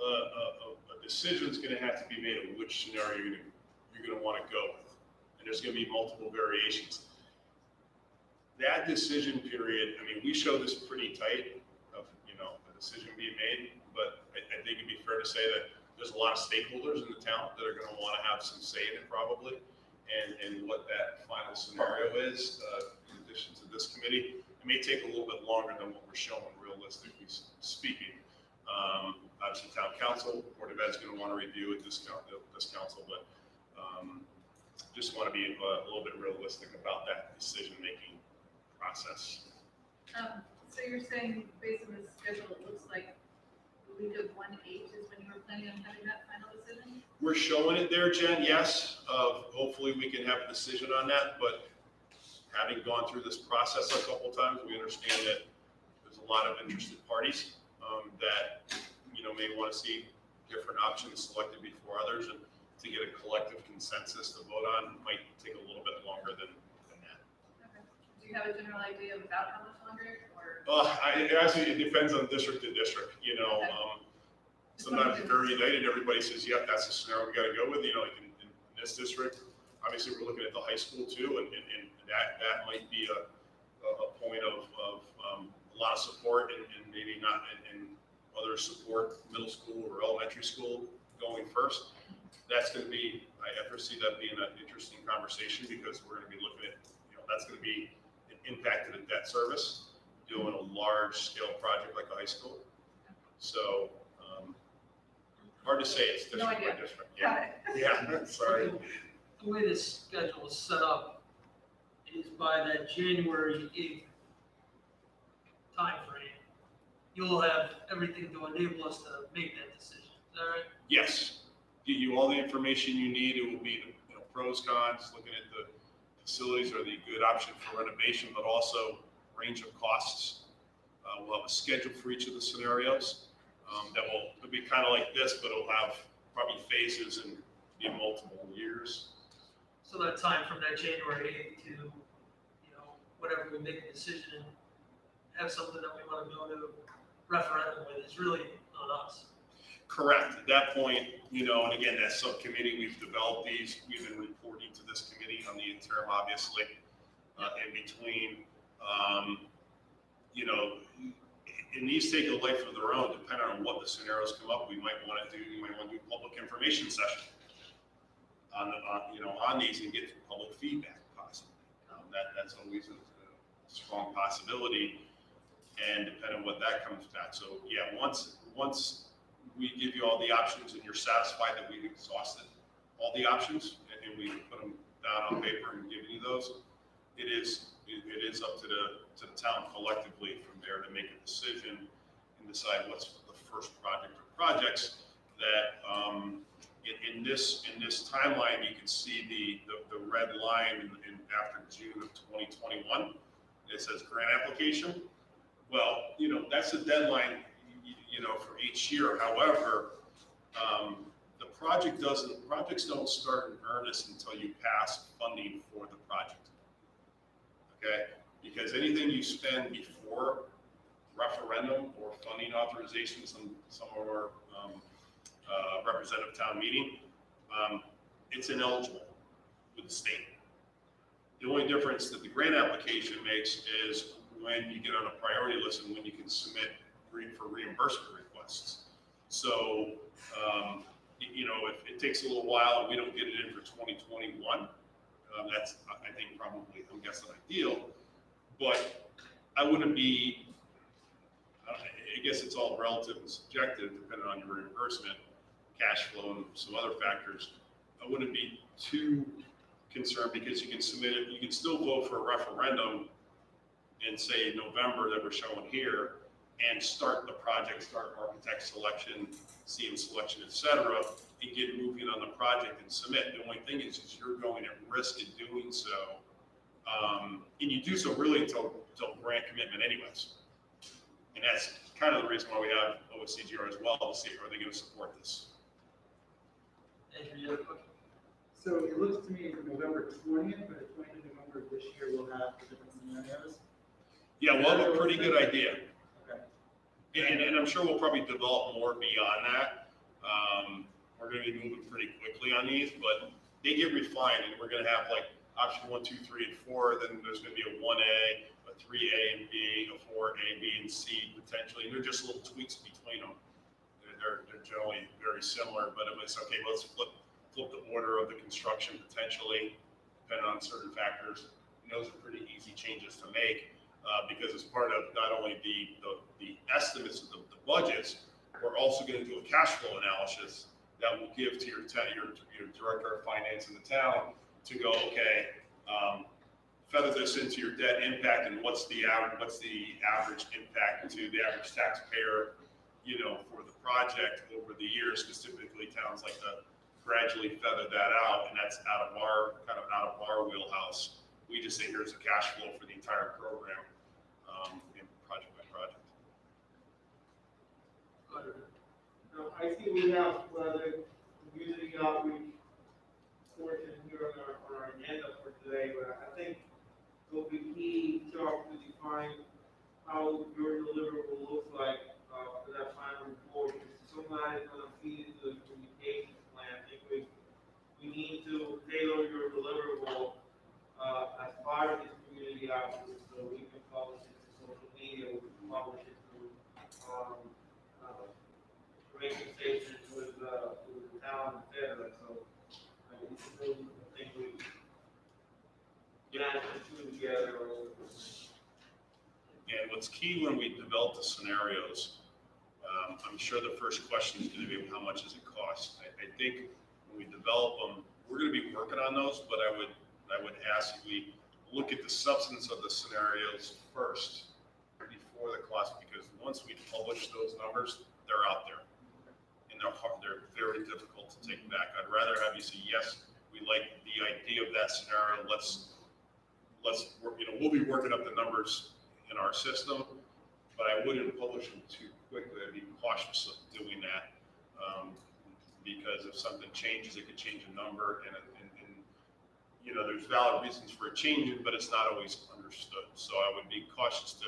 a decision is going to have to be made of which scenario you're going to want to go with. And there's going to be multiple variations. That decision period, I mean, we show this pretty tight of, a decision being made, but I think it'd be fair to say that there's a lot of stakeholders in the town that are going to want to have some say in it probably, and what that final scenario is, in addition to this committee. It may take a little bit longer than what we're showing, realistically speaking. Obviously, town council, Board of Ed's going to want to review it, this council, but just want to be a little bit realistic about that decision-making process. So you're saying, based on the schedule, it looks like the week of 1/8 is when you were planning on having that final decision? We're showing it there, Jen, yes. Hopefully we can have a decision on that, but having gone through this process a couple of times, we understand that there's a lot of interested parties that, may want to see different options selected before others, and to get a collective consensus to vote on might take a little bit longer than that. Okay. Do you have a general idea of about how much longer, or? It depends on district to district, Okay. Sometimes it's very united, everybody says, yep, that's the scenario we got to go with, like in this district. Obviously, we're looking at the high school too, and that might be a point of a lot of support, and maybe not in other support middle school or elementary school going first. That's going to be, I foresee that being an interesting conversation because we're going to be looking at, that's going to be an impact to the debt service, doing a large scale project like a high school. So, hard to say, it's No district by idea. district. Yeah, Got it. yeah, sorry. The way this schedule is set up is by that January 8th timeframe, you'll have everything to enable us to make that decision. Is that right? Yes, give you all the information you need. It will be the pros, cons, looking at the facilities are the good option for renovation, but also range of costs. We'll have a schedule for each of the scenarios that will be kind of like this, but it'll have probably phases and be multiple years. So that time from that January 8th to, whatever we make a decision and have something that we want to go to referendum with is really on us. Correct. At that point, and again, that subcommittee, we've developed these, we've been reporting to this committee on the interim, obviously, in between, and these take a life of their own, depending on what the scenarios come up. We might want to do a public information session on these and get public feedback possibly. That's always a strong possibility, and depending on what that comes back. So yeah, once we give you all the options and you're satisfied that we've exhausted all the options and we put them down on paper and give you those, it is up to the town collectively from there to make a decision and decide what's the first project or projects that in this timeline you can see the red line in after June of 2021. It says grant application. Well, that's the deadline, for each year. However, the projects don't start in earnest until you pass funding for the project. Okay? Because anything you spend before referendum or funding authorization, some of our representative town meeting, it's ineligible with the state. The only difference that the grant application makes is when you get on a priority list and when you can submit for reimbursement requests. So, if it takes a little while and we don't get it in for 2021, that's, I think, probably, I'm guessing, ideal. But I wouldn't be, I guess it's all relative and subjective depending on your reimbursement, cash flow, and some other factors. I wouldn't be too concerned because you can submit it, you can still vote for a referendum in, say, November that we're showing here, and start the project, start architect selection, CM selection, et cetera, and get moving on the project and submit. The only thing is you're going at risk in doing so. And you do so really until grant commitment anyways. And that's kind of the reason why we have OSCGR as well, to see are they going to support this. Andrew, you have a question? So it looks to me November 20th, but the 20th of November of this year we'll have the different scenarios. Yeah, we'll have a pretty good idea. Okay. And I'm sure we'll probably develop more beyond that. We're going to be moving pretty quickly on these, but they get refined, and we're going to have like option 1, 2, 3, and 4. Then there's going to be a 1A, a 3A and B, a 4A, B, and C potentially. And they're just little tweaks between them. They're generally very similar, but it was okay. Let's flip the order of the construction potentially, depending on certain factors. And those are pretty easy changes to make. Because as part of not only the estimates of the budgets, we're also going to do a cash flow analysis that will give to your director of finance in the town to go, okay, feather this into your debt impact and what's the average impact to the average taxpayer, for the project over the years, because typically towns like to gradually feather that out, and that's out of our wheelhouse. We just say here's the cash flow for the entire program, project by project. Go ahead. Now, I see we have, the community outreach portion here on our agenda for today, but I think it'll be key to define how your deliverable looks like, for that final report. So that is gonna feed into the communications plan. I think we need to tailor your deliverable, as part of this community outreach, so we can publish it to social media, we can publish it through, together. And what's key when we develop the scenarios, I'm sure the first question is going to be how much does it cost? I think when we develop them, we're going to be working on those, but I would ask if we look at the substance of the scenarios first before the cost, because once we publish those numbers, they're out there. And they're very difficult to take back. I'd rather have you say, yes, we like the idea of that scenario. Let's work, we'll be working up the numbers in our system, but I wouldn't publish them too quickly. I'd be cautious of doing that, because if something changes, it could change a number, and there's valid reasons for it changing, but it's not always understood. So I would be cautious to,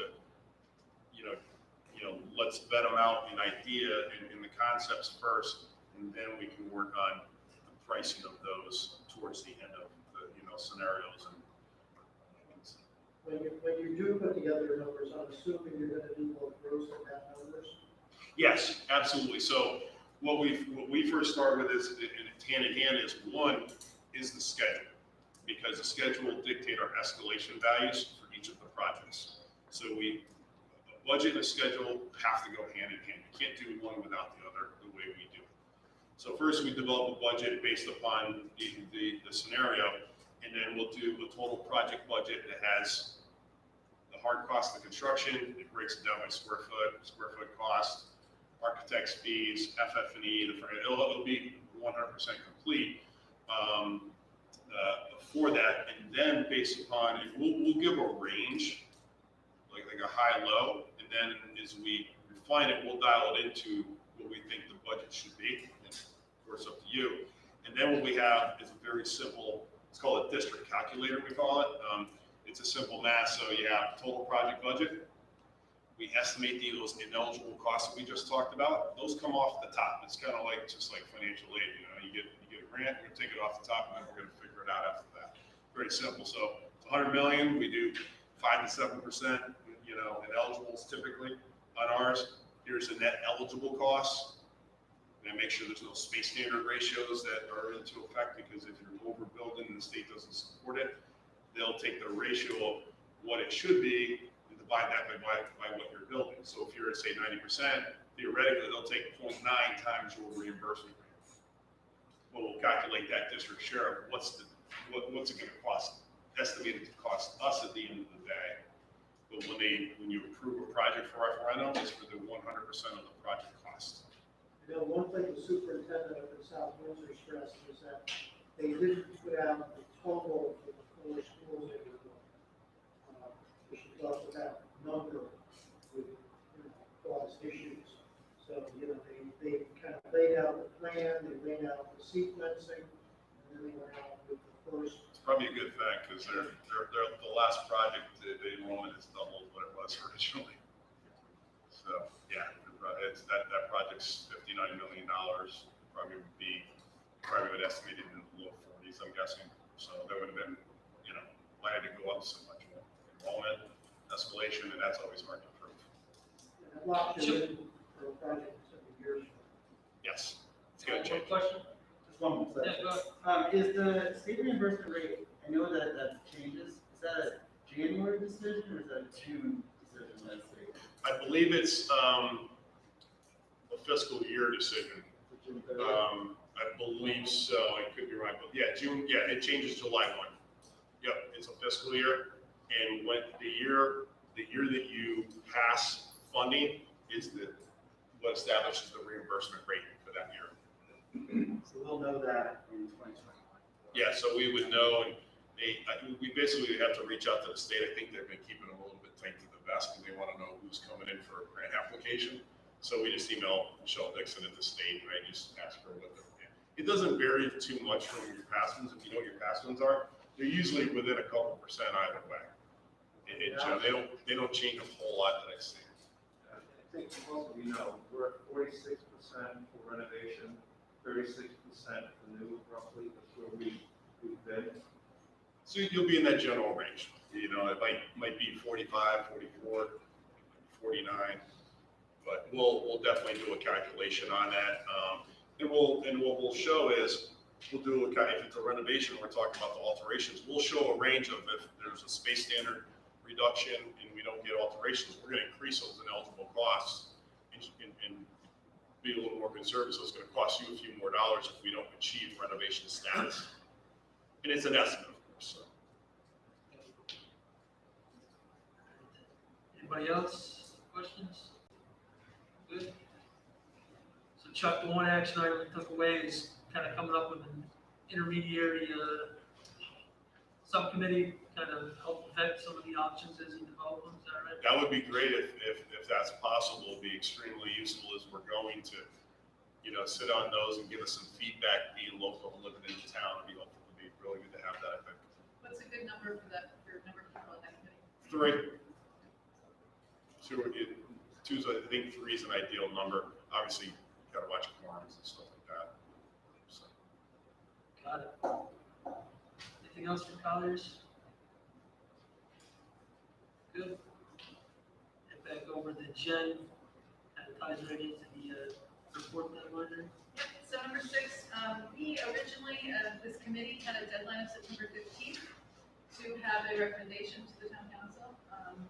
let's vet them out in idea and in the concepts first, and then we can work on the pricing of those towards the end of the, scenarios. When you do put together your numbers, I'm assuming you're gonna do both gross and net numbers? Yes, absolutely. So what we first start with is, hand in hand, is one is the schedule, because the schedule will dictate our escalation values for each of the projects. So a budget and a schedule have to go hand in hand. You can't do one without the other the way we do. So first we develop a budget based upon the scenario, and then we'll do a total project budget that has the hard cost of construction. It breaks it down by square foot cost, architect's fees, FF&E. It'll be 100% complete for that, and then based upon, we'll give a range, like a high-low, and then as we refine it, we'll dial it into what we think the budget should be. And of course, up to you. And then what we have is a very simple, it's called a district calculator, we call it. It's a simple math. So you have total project budget. We estimate those ineligible costs that we just talked about. Those come off the top. It's kind of just like financial aid. You get a grant, we're going to take it off the top, and then we're going to figure it out after that. Very simple. So it's 100 million. We do 5 to 7%, ineligibles typically on ours. Here's the net eligible costs. And make sure there's no space standard ratios that are into effect, because if you're overbuilding and the state doesn't support it, they'll take the ratio of what it should be and divide that by what you're building. So if you're at, say, 90%, theoretically, they'll take 0.9 times your reimbursement rate. Well, we'll calculate that district share of what's it going to cost, estimated to cost us at the end of the day. But when you approve a project for referendum, it's for the 100% of the project cost. One thing the superintendent of the South Windsor stressed is that they didn't put out the total for the 4 schools they were doing. She talked about number with, caused issues. So, they kind of laid out the plan, they laid out the sequencing, and then they went out with the first. It's probably a good thing, because they're the last project, the enrollment is double what it was originally. So, yeah, that project's $59 million. Probably would estimate it in the low 40s, I'm guessing. So that would have been, why did it go up so much more? Enrollment, escalation, and that's always hard to prove. And that locked you in for a project several years. Yes, it's going to One change. question? Just one more Yeah, question. go ahead. Is the state reimbursement rate, I know that changes, is that a January decision or is that a June decision, let's say? I believe it's a fiscal year decision. I believe so. I could be right, but yeah, June. Yeah, it changes July 1. Yep, it's a fiscal year, and when the year that you pass funding is what establishes the reimbursement rate for that year. So we'll know that in 2021. Yeah, so we would know, and we basically have to reach out to the state. I think they've been keeping them a little bit tight to the vest, because they want to know who's coming in for a grant application. So we just email Michelle Dixon at the state, and I just ask her what it doesn't vary too much from your past ones. If you know what your past ones are, they're usually within a couple percent either way. They don't change a whole lot that I see. I think also, we're at 46% for renovation, 36% for new, roughly, that's where we've been. So you'll be in that general range. It might be 45, 44, 49, but we'll definitely do a calculation on that. And what we'll show is we'll do, if it's a renovation, we're talking about the alterations, we'll show a range of if there's a space standard reduction and we don't get alterations, we're gonna increase those ineligible costs and be a little more conservative, so it's gonna cost you a few more dollars if we don't achieve renovation status. And it's an estimate, of course, so. Anybody else? Questions? Good. So Chuck, the one action item we took away is kind of coming up with an intermediary subcommittee, kind of help vet some of the options as you develop them, is that right? That would be great if that's possible. It'd be extremely useful as we're going to, sit on those and give us some feedback, being local and living in town. It'd be helpful. It'd be really good to have that, I think. What's a good number for that, for number of people on that committee? 3. Two's, I think 3 is an ideal number. Obviously, you gotta watch quorums and stuff like that. So. Got it. Anything else from Colliers? Good. And back over to Jen, ties right into the report deadline. Yep, so number 6, we originally, this committee had a deadline of September 15th to have a recommendation to the town council.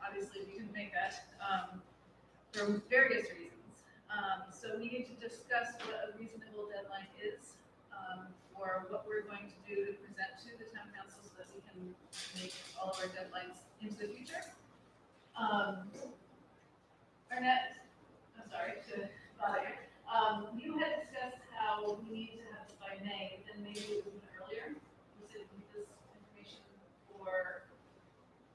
Obviously, we couldn't make that for various reasons. So we need to discuss what a reasonable deadline is for what we're going to do to present to the town council so that we can make all of our deadlines into the future. Arnett, I'm sorry to bother you. You had discussed how we need to have this by May, but then maybe it was even earlier. You said you need this information for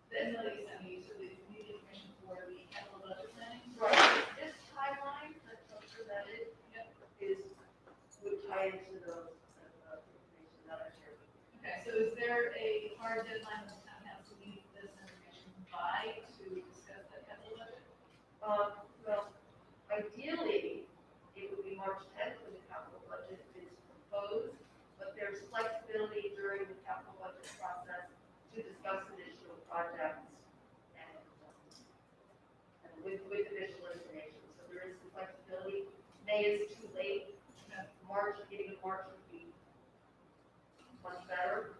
the email that you sent me, so that you need information for the capital budget planning. Right, this timeline, that presented, Yep. would tie into those, information that I shared. Okay, so is there a hard deadline that the town council needs this information by to discuss that capital budget? Well, ideally, it would be March 10th when the capital budget is proposed, but there's flexibility during the capital budget process to discuss additional projects and with additional information. So there is some flexibility. May is too late. March, beginning of March would be much better.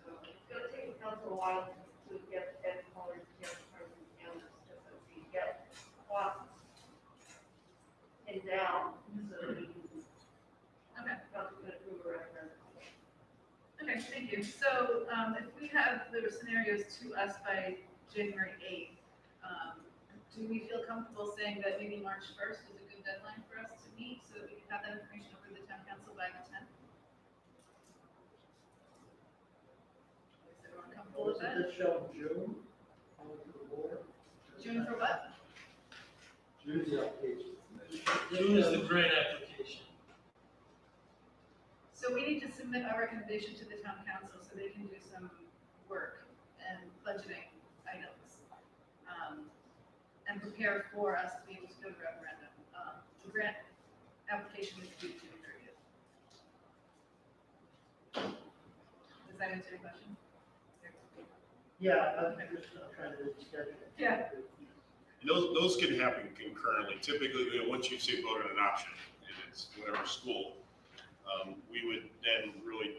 So it's going to take the council a while to get colors, just so you get costs and down, so that we can, Okay. council can approve a referendum. Okay, thank you. So if we have the scenarios to us by January 8th, do we feel comfortable saying that maybe March 1st is a good deadline for us to meet so that we can have that information over to the town council by the 10th? Is everyone comfortable with that? This show June, only to the board. June for what? June's the application. June is the grant application. So we need to submit our recommendation to the town council so they can do some work and budgeting items. And prepare for us to be able to go to referendum. The grant application is due June 30th. Does that answer your question? Yeah, I'm trying to schedule. Yeah. And those can happen concurrently. Typically, once you say vote on an option, and it's whatever school, we would then really,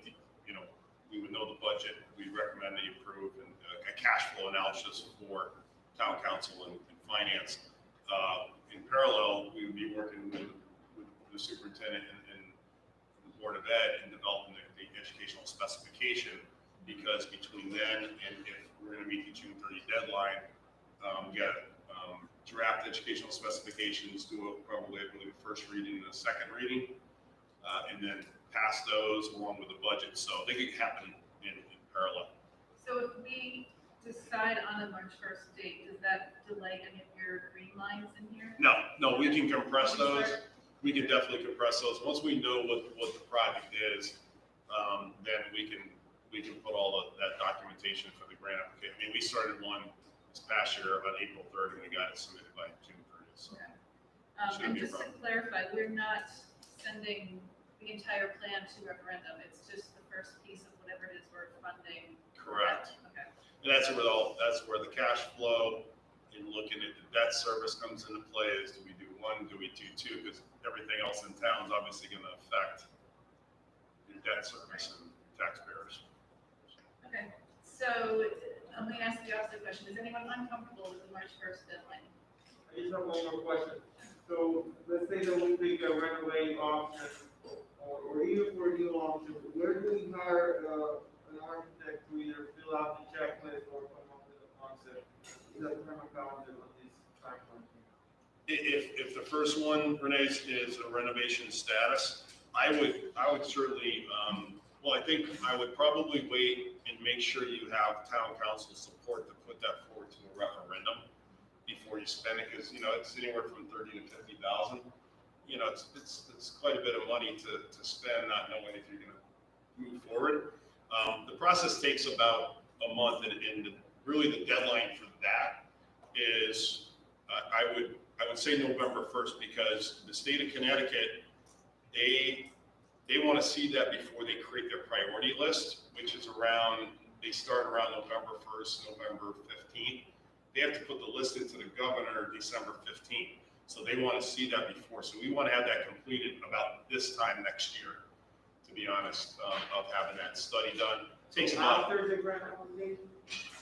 we would know the budget, we recommend that you approve, and a cash flow analysis for town council and finance. In parallel, we would be working with the superintendent and the Board of Ed in developing the educational specification, because between then and if we're gonna meet the June 30 deadline, we got draft educational specifications, do probably, I believe, the first reading and the second reading, and then pass those along with the budget. So they could happen in parallel. So if we decide on a March 1st date, does that delay any of your green lines in here? No, we can compress those. We can definitely compress those. Once we know what the project is, then we can put all of that documentation for the grant application. I mean, we started one this past year about April 3rd, and we got it submitted by June 30th. So. Okay. Shouldn't And be a just to problem. clarify, we're not sending the entire plan to referendum. It's just the first piece of whatever it is we're funding. Correct. Okay. And that's where the cash flow and looking at the debt service comes into play. Is do we do one, do we do two? Because everything else in town is obviously going to affect your debt service and taxpayers. Okay, so let me ask the opposite question. Is anyone uncomfortable with the March 1st deadline? I just have one more question. So let's say that we pick a runaway option, or even for a new option, where do we hire, an architect to either fill out the checklist or come up with a concept? Is that permaculture on this timeline? If the first one, Renee, is a renovation status, I would certainly, well, I think I would probably wait and make sure you have town council support to put that forward to a referendum before you spend it, because, it's anywhere from 30 to 50,000. It's quite a bit of money to spend not knowing if you're gonna move forward. The process takes about a month, and really the deadline for that is, I would say November 1st, because the state of Connecticut, they want to see that before they create their priority list, which is they start around November 1st, November 15th. They have to put the list into the governor December 15th. So they want to see that before. So we want to have that completed about this time next year, to be honest, of having that study done. Takes about, After the grant application?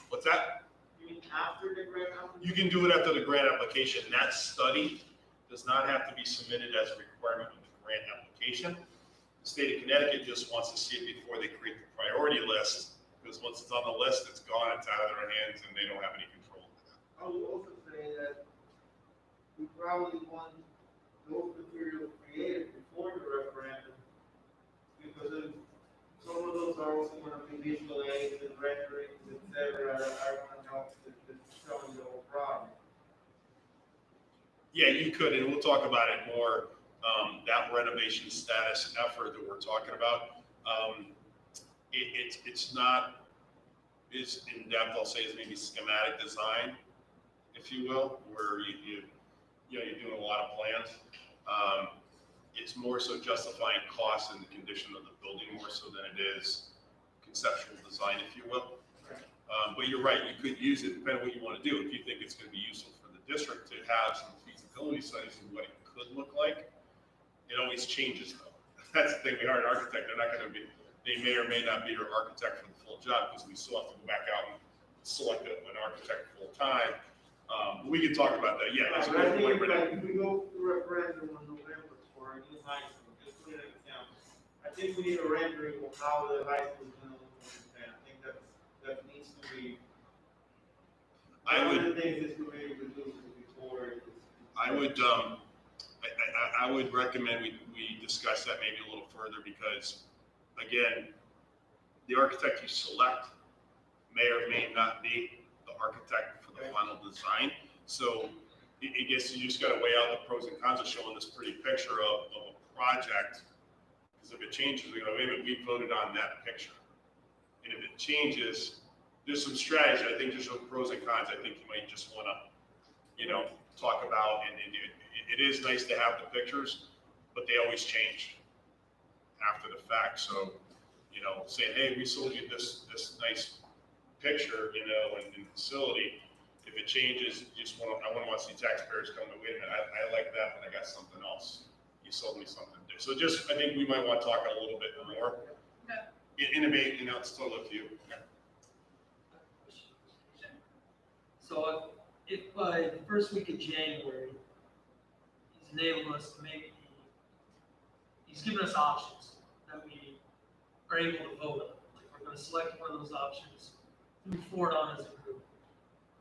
what's that? You mean after the grant application? You can do it after the grant application. That study does not have to be submitted as a requirement of the grant application. The state of Connecticut just wants to see it before they create the priority list, because once it's on the list, it's gone, it's out of their hands, and they don't have any control over that. I would also say that we probably want those materials created before the referendum, because some of those are also gonna be visual aids and renderings, et cetera, that are gonna help with showing the whole problem. Yeah, you could, and we'll talk about it more, that renovation status effort that we're talking about. It's not as in-depth, I'll say, as maybe schematic design, if you will, where you're doing a lot of plans. It's more so justifying costs and the condition of the building more so than it is conceptual design, if you will. But you're right, you could use it, depending on what you want to do. If you think it's going to be useful for the district to have some feasibility studies of what it could look like, it always changes though. That's the thing, we hire an architect, they may or may not be your architect for the full job, because we still have to go back out and select an architect full time. We can talk about that, yeah. That's a But I good point, think Renee. if we go to referendum in November for a new high school, just put it in example, I think we need a rendering of how the high school is gonna look in 10. I think that needs to be, I one would, of the things this committee would do before. I would recommend we discuss that maybe a little further, because, again, the architect you select may or may not be the architect for the final design. So I guess you just gotta weigh out the pros and cons of showing this pretty picture of a project. Because if it changes, we're gonna, wait a minute, we voted on that picture. And if it changes, there's some strategy. I think there's some pros and cons. I think you might just wanna, talk about, and it is nice to have the pictures, but they always change after the fact. So, saying, hey, we sold you this nice picture, and facility. If it changes, I wouldn't want to see taxpayers come to, wait a minute, I like that, but I got something else. You sold me something different. So I think we might want to talk a little bit more. Innovate, it's totally up to you. So if by the first week of January, he's enabled us to he's given us options that we are able to vote on. Like, we're gonna select one of those options, move forward on as a group.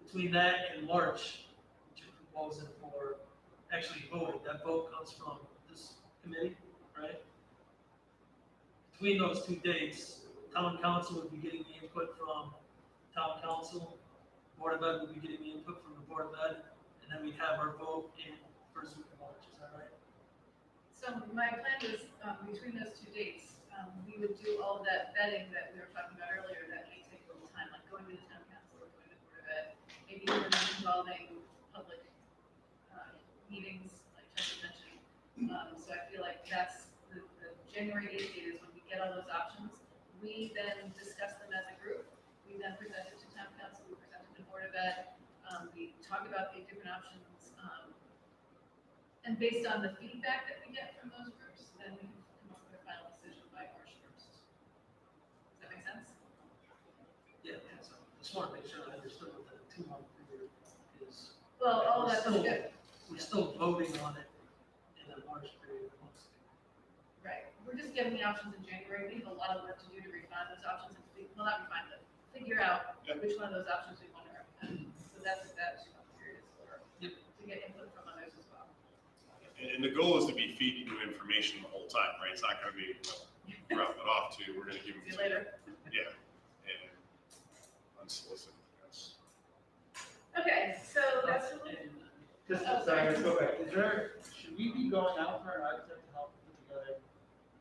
Between that and March, which you're proposing for actually voting, that vote comes from this committee, right? Between those two dates, town council would be getting the input from town council, Board of Ed would be getting the input from the Board of Ed, and then we'd have our vote in first week of March, is that right? So my plan was, between those two dates, we would do all of that vetting that we were talking about earlier, that may take a little time, like going to the town council or going to the Board of Ed, maybe even involving public, meetings, like Chuck mentioned. So I feel like that's the January 8th date is when we get all those options. We then discuss them as a group. We then present it to town council, we present it to Board of Ed. We talk about the different options. And based on the feedback that we get from those groups, then we can come up with a final decision by March 1st. just want to make sure I understood what the 2-month period is. Well, all of that's good. We're still voting on it in the March period. Right, we're just given the options in January, we have a lot of work to do to refine those options, and well, not refine them, figure out which one of those options we want to recommend. So that's what that 2-month period is for, to get input from others as well. And the goal is to be feeding you information the whole time, right? It's not gonna be, drop it off to, we're gonna give See you. you later. Yeah, and unsolicited, yes. Okay, so that's really, Just, Oh, sorry, sorry. let's go back. Should we be going out for an architect to help put together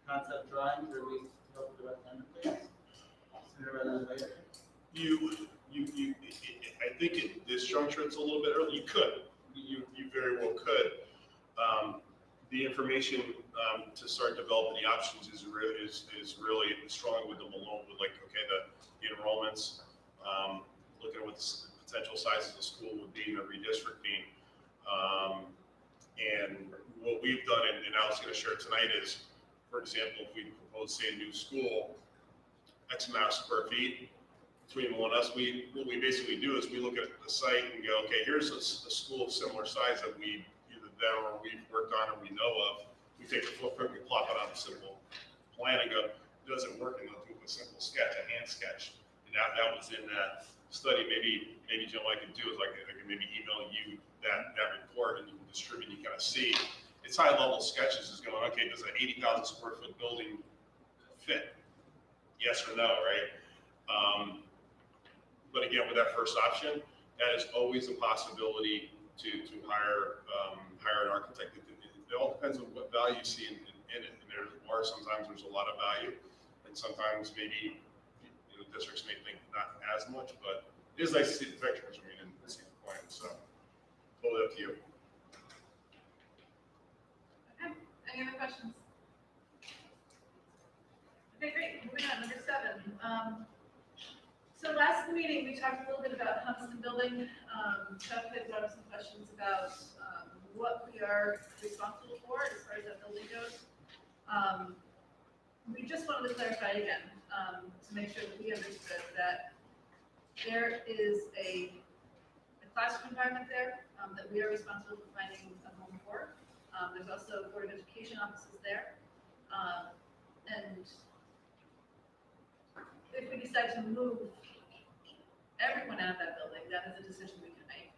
concept drawings, or we help with the recommended plans? Sooner rather than later? I think at this juncture, it's a little bit early. You could, you very well could. The information to start developing the options is really strong with them alone, with like, okay, the enrollments, looking at what the potential sizes of the school would be in the redistricting. And what we've done, and I was going to share tonight is, for example, if we propose, say, a new school, X amount of square feet, between one of us, what we basically do is we look at the site and go, okay, here's a school of similar size that we either them or we've worked on or we know of. We take the footprint, we plop it on a simple plan and go, does it work? And they'll do a simple sketch, a hand sketch. And that was in that study. Maybe Jill, I could do is I can maybe email you that report and you can distribute, you kind of see. It's high level sketches is going, okay, does an 80,000 square foot building fit? Yes or no, right? But again, with that first option, that is always a possibility to hire an architect. It all depends on what value you see in it. And sometimes there's a lot of value, and sometimes maybe districts may think not as much. But it is nice to see the pictures. I mean, and see the plan. So, totally up to you. okay, any other questions? Okay, great, moving on, number 7. So last meeting, we talked a little bit about Huntston building. Chuck had brought up some questions about what we are responsible for as far as that building goes. We just wanted to clarify again, to make sure that we understood that there is a classroom environment there that we are responsible for finding a home for. There's also Board of Education offices there. And if we decide to move everyone out of that building, that is a decision we can make.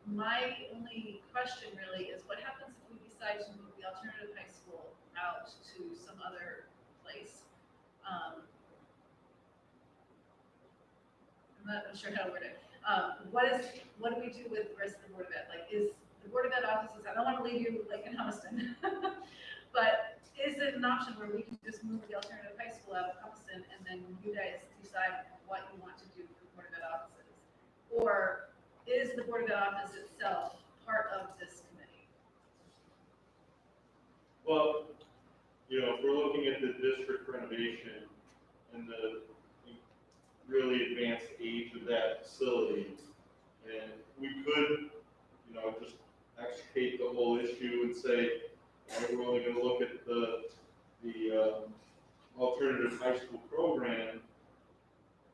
My only question really is what happens if we decide to move the alternative high school out to some other place? I'm not sure how to word it. What do we do with the rest of the Board of Ed? Like, is the Board of Ed offices, I don't want to leave you like in Huntston, but is it an option where we can just move the alternative high school out of Huntston and then you guys decide what you want to do with the Board of Ed offices? Or is the Board of Ed office itself part of this committee? Well, if we're looking at the district renovation and the really advanced age of that facility, and we could, just extricate the whole issue and say, we're only going to look at the alternative high school program,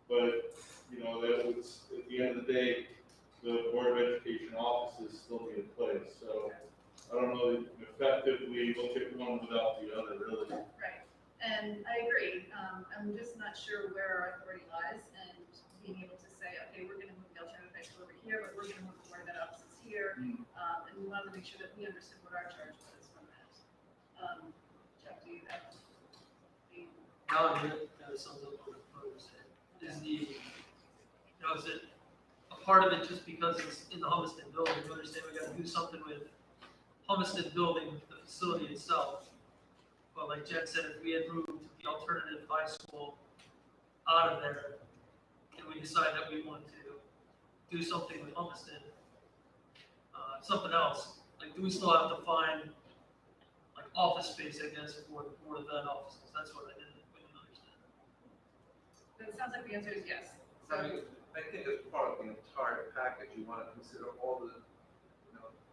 but, that was, at the end of the day, the Board of Education offices still need a place, so I don't know that you can effectively look at one without the other, really. Right, and I agree. I'm just not sure where our authority lies and being able to say, okay, we're gonna move the alternative high school over here, but we're gonna move the Board of Ed offices here. And we wanted to make sure that we understood what our charge was from that. Chuck, do you have the? That sums up what I was saying. Is it a part of it just because it's in the Hummiston building? You understand we got to do something with Hummiston building, the facility itself. But like Jen said, if we had moved the alternative high school out of there, and we decide that we want to do something with Hummiston, something else, like do we still have to find like office space, I guess, for the Board of Ed offices? That's what I didn't understand. But it sounds like the answer is yes. I So, mean, I think as part of the entire package, you want to consider all the,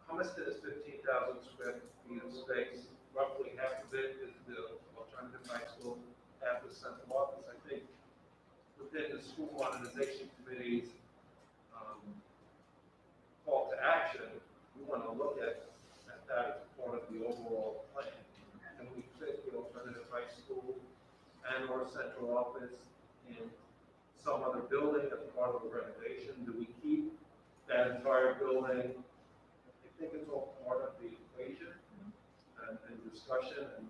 Hummiston is 15,000 square feet of space. Roughly half of it is the alternative high school, half the central office. I think within the school modernization committee, committee's call to action, we want to look at that as part of the overall plan. And we fit the alternative high school and or central office in some other building as part of the renovation? Do we keep that entire building? I think it's all part of the equation and discussion, and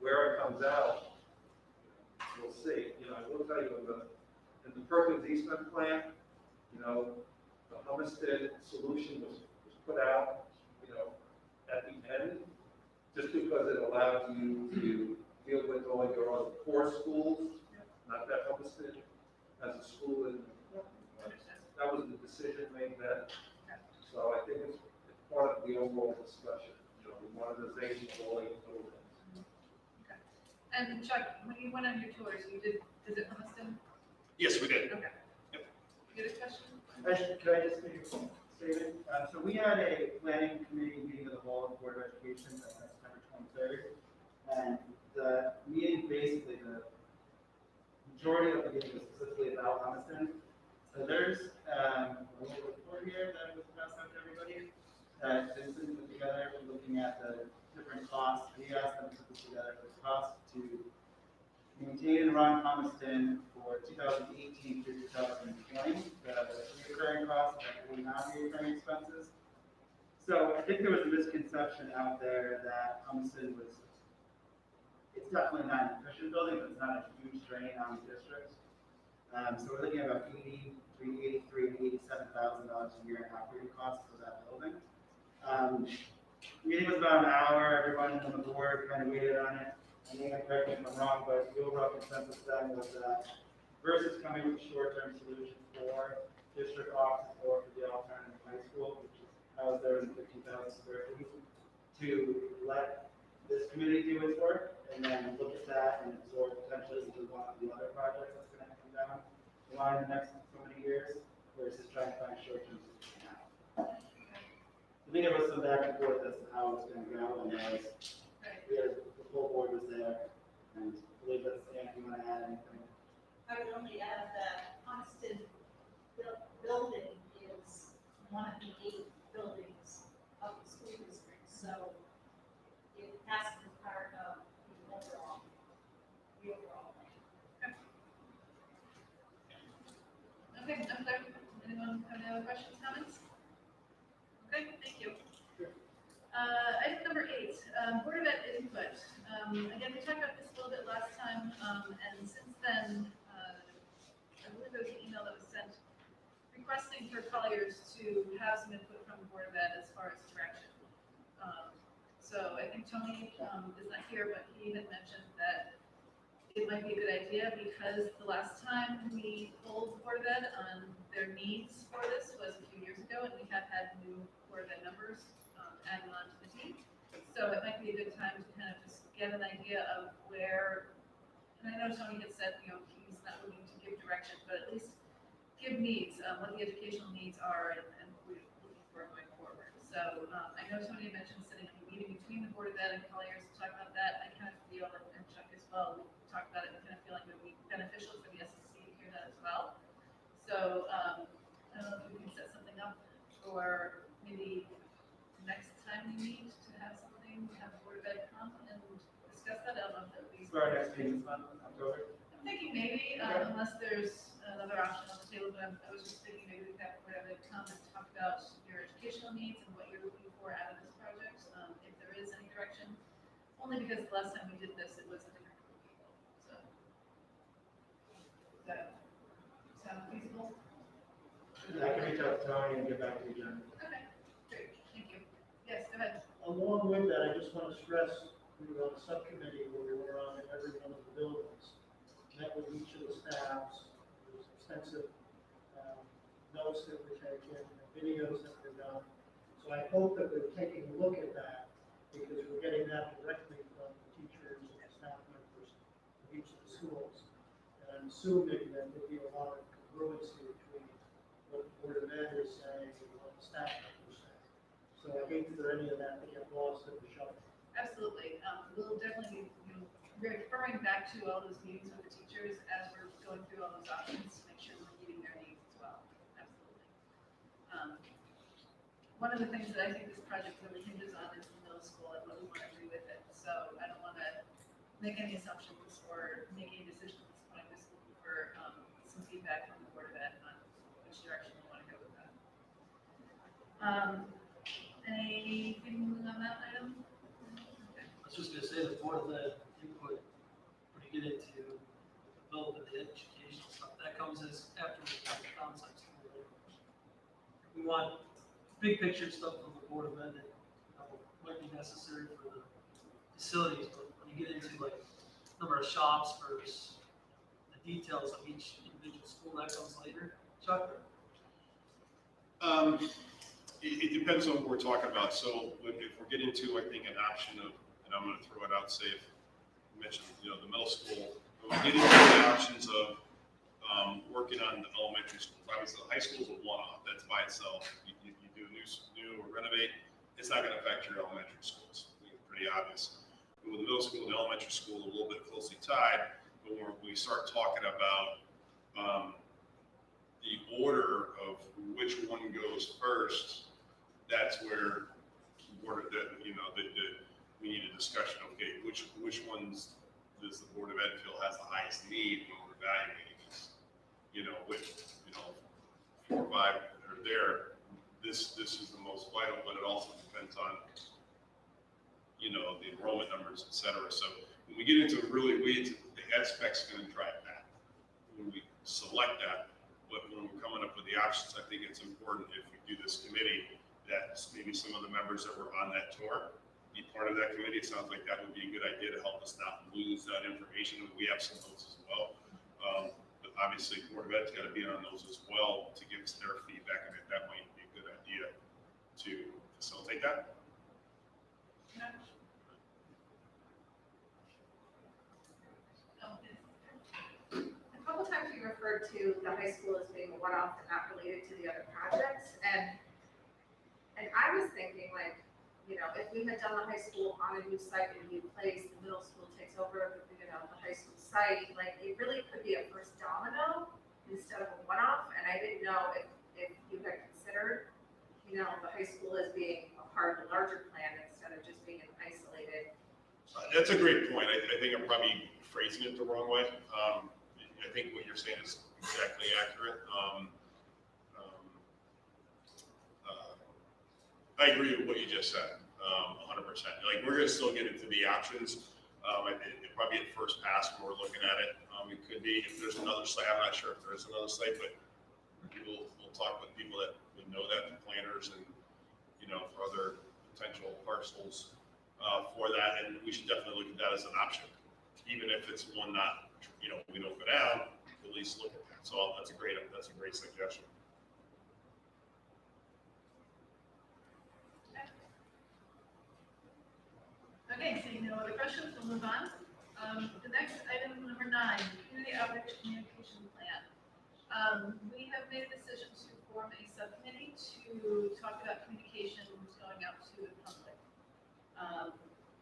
where it comes out, we'll see. I will tell you, in the Perkins Eastman plan, the Homestead solution was put out, at the end, just because it allowed you to deal with all your other core schools, not that Homestead as a school in, that was the decision made then. So I think it's part of the overall discussion, the modernization of all these buildings. And Chuck, when you went on your tours, you did visit Humiston? Yes, we did. Okay. Yep. You had a question? Could I just make a statement? So we had a planning committee meeting of the whole Board of Education on September 23rd. And the meeting, basically, the majority of the meeting was specifically about Humiston. So there's a little report here that was passed out to everybody that Vincent put together, looking at the different costs. We asked them to put together the cost to maintain and run Humiston for 2018 through 2020, the recurring costs and non-recurring expenses. So I think there was a misconception out there that Humiston was, it's definitely not an efficient building, but it's not a huge drain on the district. So we're looking at about between $83,000 and $87,000 a year in operating costs for that building. Meeting was about an hour. Everyone on the board kind of waited on it. I mean, correct me if I'm wrong, but the overall consensus then was that versus coming with a short-term solution for district offices or for the alternative high school, which is housed there in 15,000 square feet, to let this committee do its work and then look at that and absorb potentially into one of the other projects that's going to come down the line in the next so many years, versus trying to find a short-term solution now. I think there was some back and forth as to how it was going to go, and there was, the full board was there, and I believe that's, if you want to add anything. I would only add that Hoxton building is one of the 8 buildings of the school district, so it has to be part of the overall plan. Okay, I'm clear. Anyone have any other questions, comments? Okay, thank you. Item number 8, Board of Ed input. Again, we talked about this a little bit last time, and since then, I believe there was an email that was sent requesting for Colliers to have some input from the Board of Ed as far as direction. So I think Tony is not here, but he had mentioned that it might be a good idea because the last time we polled the Board of Ed on their needs for this was a few years ago, and we have had new Board of Ed members added on to the team. So it might be a good time to kind of just get an idea of where, and I know Tony had said, he's not looking to give direction, but at least give needs, what the educational needs are and what we're looking for going forward. So I know Tony mentioned setting up a meeting between the Board of Ed and Colliers to talk about that. I kind of feel, and Chuck as well, we talked about it and kind of feel like it would be beneficial for the SEC to hear that as well. So I don't know if we can set something up for maybe next time we meet to have something, have the Board of Ed come and discuss that. I don't know if that would be. So our next meeting is October. I'm thinking maybe, unless there's another option on the table, but I was just thinking maybe we could have the Board of Ed come and talk about your educational needs and what you're looking for out of this project, if there is any direction. Only because the last time we did this, it was a different group of people, so. Does that sound feasible? I can reach out to Tony and get back to you, Jen. Okay, great, thank you. Yes, go ahead. Along with that, I just want to stress, we were on a subcommittee where we were on every one of the buildings, met with each of the staffs, there was extensive notes that were taken, videos that were done. So I hope that we're taking a look at that, because we're getting that directly from the teachers and the staff members of each of the schools. And I'm assuming that there'll be a lot of congruency between what the Board of Ed is saying and what the staff members are saying. So I hate for any of that to get lost in the shuffle. Absolutely. We'll definitely be, referring back to all those meetings with the teachers as we're going through all those options to make sure we're meeting their needs as well. one of the things that I think this project really hinges on is the middle school and what we want to do with it. So I don't want to make any assumptions or make any decisions at this point. I'm just looking for some feedback from the Board of Ed on which direction we want to go with that. Anything on that item? Okay. I was just gonna say, the Board of Ed input, when you get into developing the education stuff, that comes as after we have the concepts. We want big picture stuff from the Board of Ed that, might be necessary for the facilities, but when you get into like number of shops versus the details of each individual school, that comes later. Chuck? It depends on what we're talking about. So if we're getting to, I think, an option of, and I'm gonna throw it out, say if you mentioned, the middle school, when we get into the options of working on the elementary school, obviously the high school is a one-off, that's by itself. You do new or renovate, it's not gonna affect your elementary schools. It's pretty obvious. But with the middle school and the elementary school, a little bit closely tied, but when we start talking about the order of which one goes first, that's where we need a discussion. Okay, which ones does the Board of Ed feel has the highest need when we're evaluating this? With 4 or 5 that are there, this is the most vital, but it also depends on the enrollment numbers, et cetera. So when we get into really weeds, the ed spec's going to drive that. When we select that, but when we're coming up with the options, I think it's important if we do this committee that maybe some of the members that were on that tour be part of that committee. It sounds like that would be a good idea to help us not lose that information. We have some of those as well. But obviously, Board of Ed's got to be on those as well to give us their feedback. I think that might be a good idea to facilitate that. A couple times we referred to the high school as being a one-off and not related to the other projects, and I was thinking if we had done the high school on a new site in a new place, the middle school takes over the high school site, it really could be a first domino instead of a one-off, and I didn't know if you had considered, the high school as being a part of the larger plan instead of just being an isolated. That's a great point. I think I'm probably phrasing it the wrong way. I think what you're saying is exactly accurate. I agree with what you just said, 100%. We're gonna still get into the options. Probably at first pass when we're looking at it, it could be, if there's another site, I'm not sure if there is another site, but we'll talk with people that would know that, the planners and, for other potential parcels for that, and we should definitely look at that as an option. Even if it's one not, we don't go down, at least look at that. So that's a great suggestion. Okay, seeing no other questions, we'll move on. The next item, number 9, community outreach communication plan. We have made a decision to form a subcommittee to talk about communications going out to the public.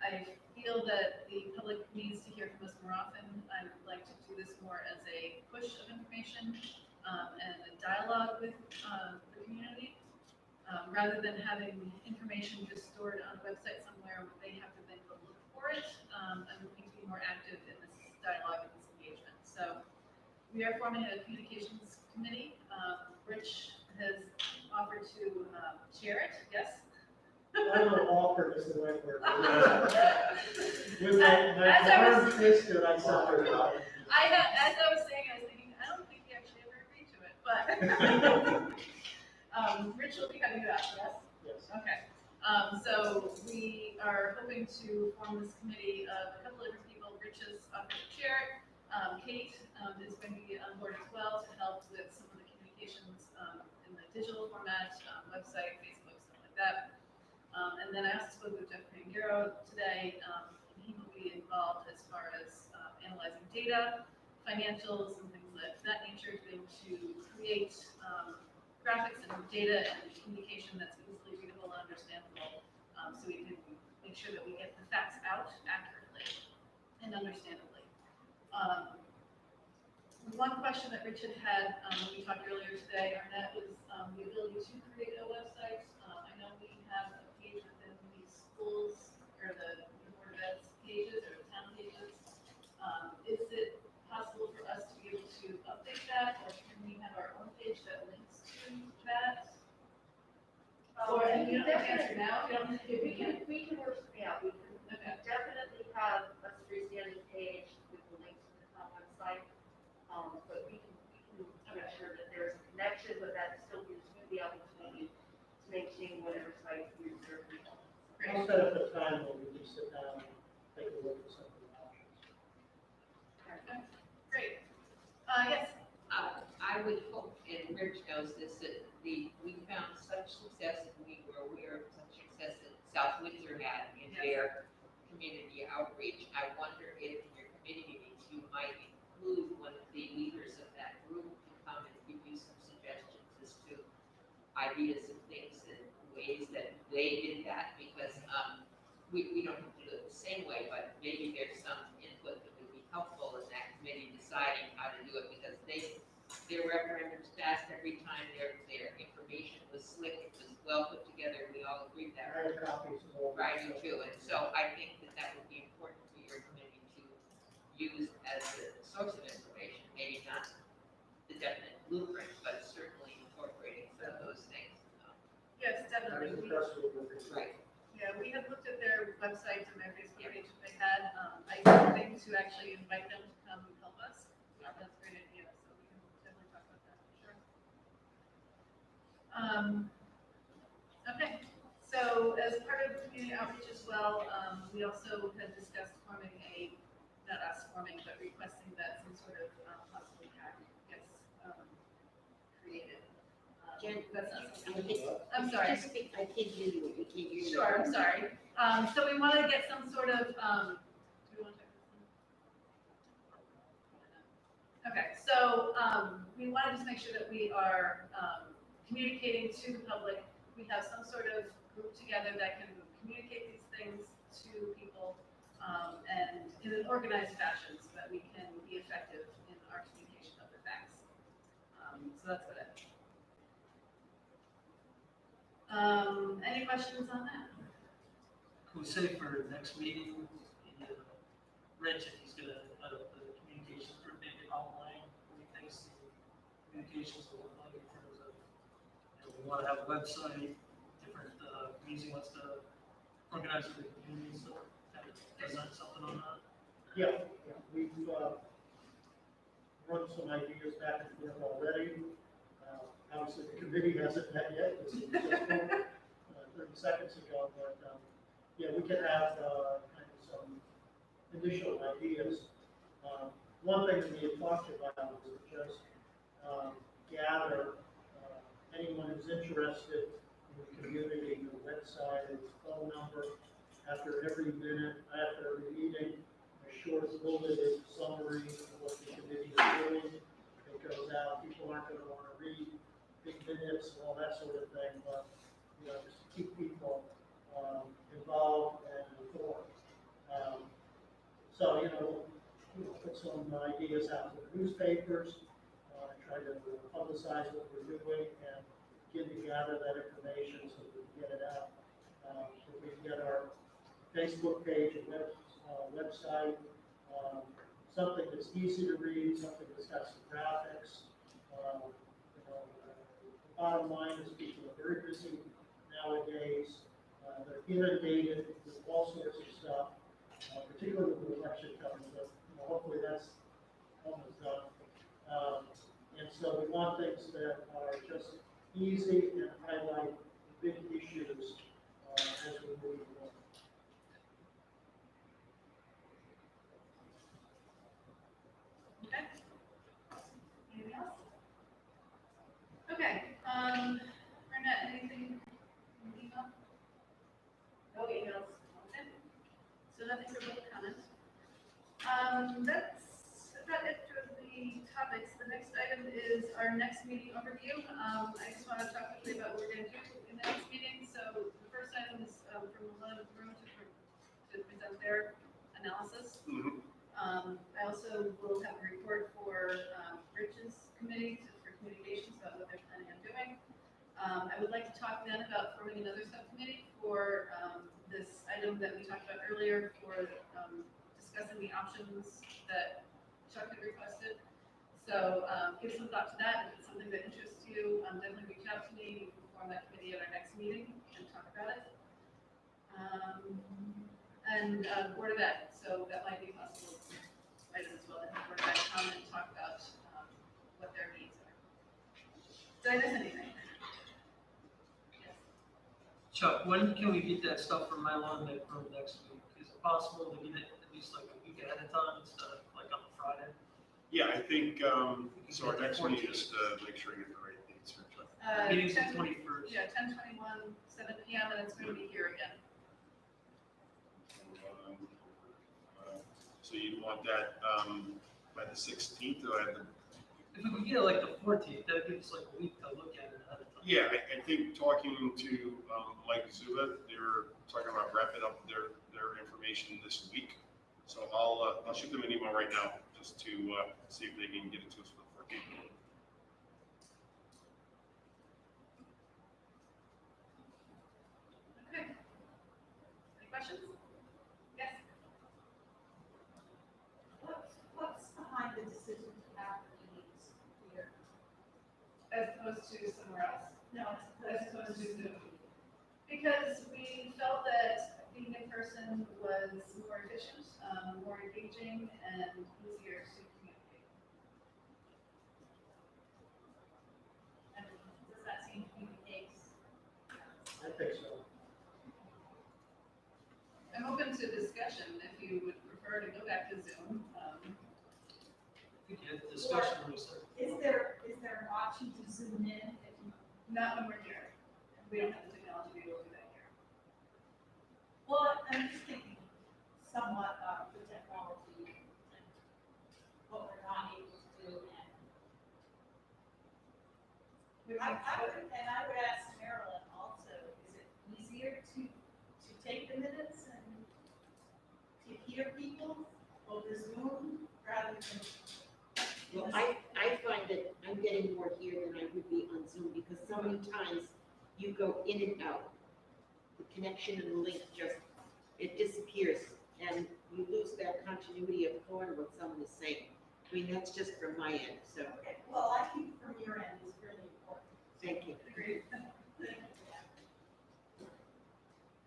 I feel that the public needs to hear from us more often. I would like to do this more as a push of information and a dialogue with the community, rather than having information just stored on a website somewhere where they have to then go look for it. I'm looking to be more active in this dialogue and this engagement. So we are forming a communications committee. Rich has offered to chair it. Yes. I'm an offer, Mr. Whitworth. With As my I was- arm twisted, I saw her. As I was saying, I was thinking, I don't think he actually ever agreed to it, but Rich will be cutting it out, yes? Yes. Okay. So we are hoping to form this committee of a couple of different people. Rich is offered to chair it. Kate is going to be on board as well to help with some of the communications in the digital format, website, Facebook, stuff like that. And then I also spoke with Jeff Pangaro today, and he will be involved as far as analyzing data, financials, and things like that nature, to be able to create graphics and data and communication that's easily readable and understandable, so we can make sure that we get the facts out accurately and understandably. One question that Richard had when we talked earlier today, Arnett, was the ability to create a website. I know answer now, if you don't, if We we can. can work, yeah, we can Okay. definitely have a freestanding page with the link to the town website. But we can make sure that there's a connection, but that still gives you the opportunity to maintain whatever site you're serving. I'll set up a time when we can sit down and take a look at some of the options. Great. Yes, I would hope, and Rich knows this, that we found such success, and we were aware of such success that South Windsor had in Yes. their community outreach. I wonder if in your committee meetings, you might include one of the leaders of that group to come and give you some suggestions as to ideas and things and ways that they did that, because, we don't have to do it the same way, but maybe there's some input that would be helpful in that committee deciding how to do it, because their referendums passed every time their information was slick, it was well put together, we all agreed that. I have copies of all. Right, me too, and so I think that that would be important for your committee to use as a source of information, maybe not the definite blueprint, but certainly incorporating some of those things. yes, I was definitely. impressed with what they said. Right. Yeah, we had looked at their website and their Facebook page that they had. I think to actually invite them to come and help us. That's a great idea, so we can definitely talk about that, for sure. Okay, so as part of community outreach as well, we also had discussed forming not us forming, but requesting that some sort of possible hack gets created. Jen, That's not something. I think- I'm sorry. Just speak, I can't hear you, we can't hear you. Sure, I'm sorry. So we want to get some sort of, do we want to check this one? Okay, so, we want to just make sure that we are, communicating to the public. We have some sort of group together that can communicate these things to people, and in an organized fashion so that we can be effective in our communication of the facts. So that's what I think. Any questions on that? We'll say for next meeting, Rich, if he's gonna, the communications group, maybe outline what he thinks the communications will look like in terms of, we wanna have a website, different, music wants to organize the community, so kind of present something on that. Yeah, we've, run some ideas back and forth already. Obviously, the committee hasn't met yet, this was just 30 seconds ago, but, yeah, we can have, kind of some initial ideas. One thing that we had talked about was just, gather, anyone who's interested in the community, the website, its phone number, after every minute, after every meeting, a short bulleted summary of what the committee is doing. It goes out, people aren't gonna wanna read big minutes and all that sort of thing, but, just to keep people, involved and informed. So, we'll put some ideas out to the newspapers, try to publicize what we're doing and begin to gather that information so we can get it out. So we can get our Facebook page and website, something that's easy to read, something that's got some graphics. The bottom line is people are very busy nowadays. They're inundated with all sorts of stuff, particularly with the election coming, but hopefully that's almost done. And so we want things that are just easy and highlight big issues as we move along. Okay. Anything else? Okay, Burnett, anything? Email? No emails. Okay. So nothing for public comment. That's about it for the topics. The next item is our next meeting overview. I just want to talk quickly about what we're going to do in the next meeting. So the first item is from the room to present their analysis. I also will have a report for Rich's committee for communications about what they're planning on doing. I would like to talk then about forming another subcommittee for this item that we talked about earlier for discussing the options that Chuck had requested. So give some thought to that. If it's something that interests you, definitely reach out to me. We can form that committee at our next meeting and talk about about it. And Board of Ed, so that might be possible, right, as well, and Board of Ed come and talk about what their needs are. Did I miss anything? Yes. Chuck, when can we get that stuff from Mylon and from next week? Is it possible to get it at least like a week ahead of time instead of like on a Friday? Yeah, I think, so our next meeting is to make sure you get the right dates for Chuck. Meeting's the 10 21st. Yeah, 10/21, 7 PM, and it's going to be here again. So you'd want that, by the 16th, or at the, If we could get it like the 14th, that'd give us like a week to look at it ahead of time. yeah, I think talking to, Mike Zuba, they were talking about wrapping up their information this week. So I'll shoot them an email right now, just to, see if they can get it to us for the 14th. Okay. Any questions? Yes? What's behind the decision to have meetings here? As opposed to somewhere else? No, As opposed to Zoom? Because we felt that being in person was more efficient, more engaging, and easier to communicate. and does that seem to be the case? I think so. I'm open to discussion if you would prefer to go back to Zoom. I think you had the discussion when we said. Is there an option to zoom in if you? Not when we're here. We don't have the technology to be able to do that here. Well, I'm just thinking somewhat of the technology and what we're not able to do. And I would ask Marilyn also, is it easier to take the minutes and to hear people over Zoom rather than? Well, I find that I'm getting more here than I would be on Zoom, because so many times you go in and out. The connection and the link just, it disappears, and you lose that continuity of knowing what someone is saying. I mean, that's just from my end, so, Okay, well, I think from your end is really important. thank you. Agreed.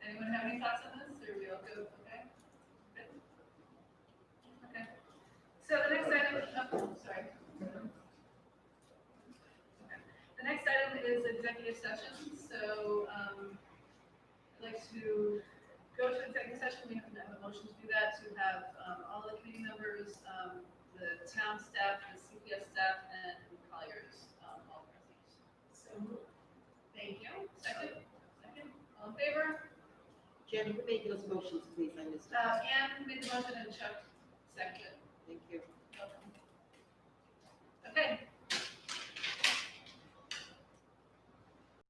Anyone have any thoughts on this, or we all go, okay? Good. Okay. So the next item, oh, sorry. Okay. The next item is executive session, so, I'd like to go to executive session, we have a motion to do that, to have, all the committee members, the town staff, the CPS staff, and Colliers, all present. So moved. Thank you. Second? Second. All in favor? Jen, who made those motions, please? I missed it. Anne made the motion and Chuck seconded. Thank you. Okay,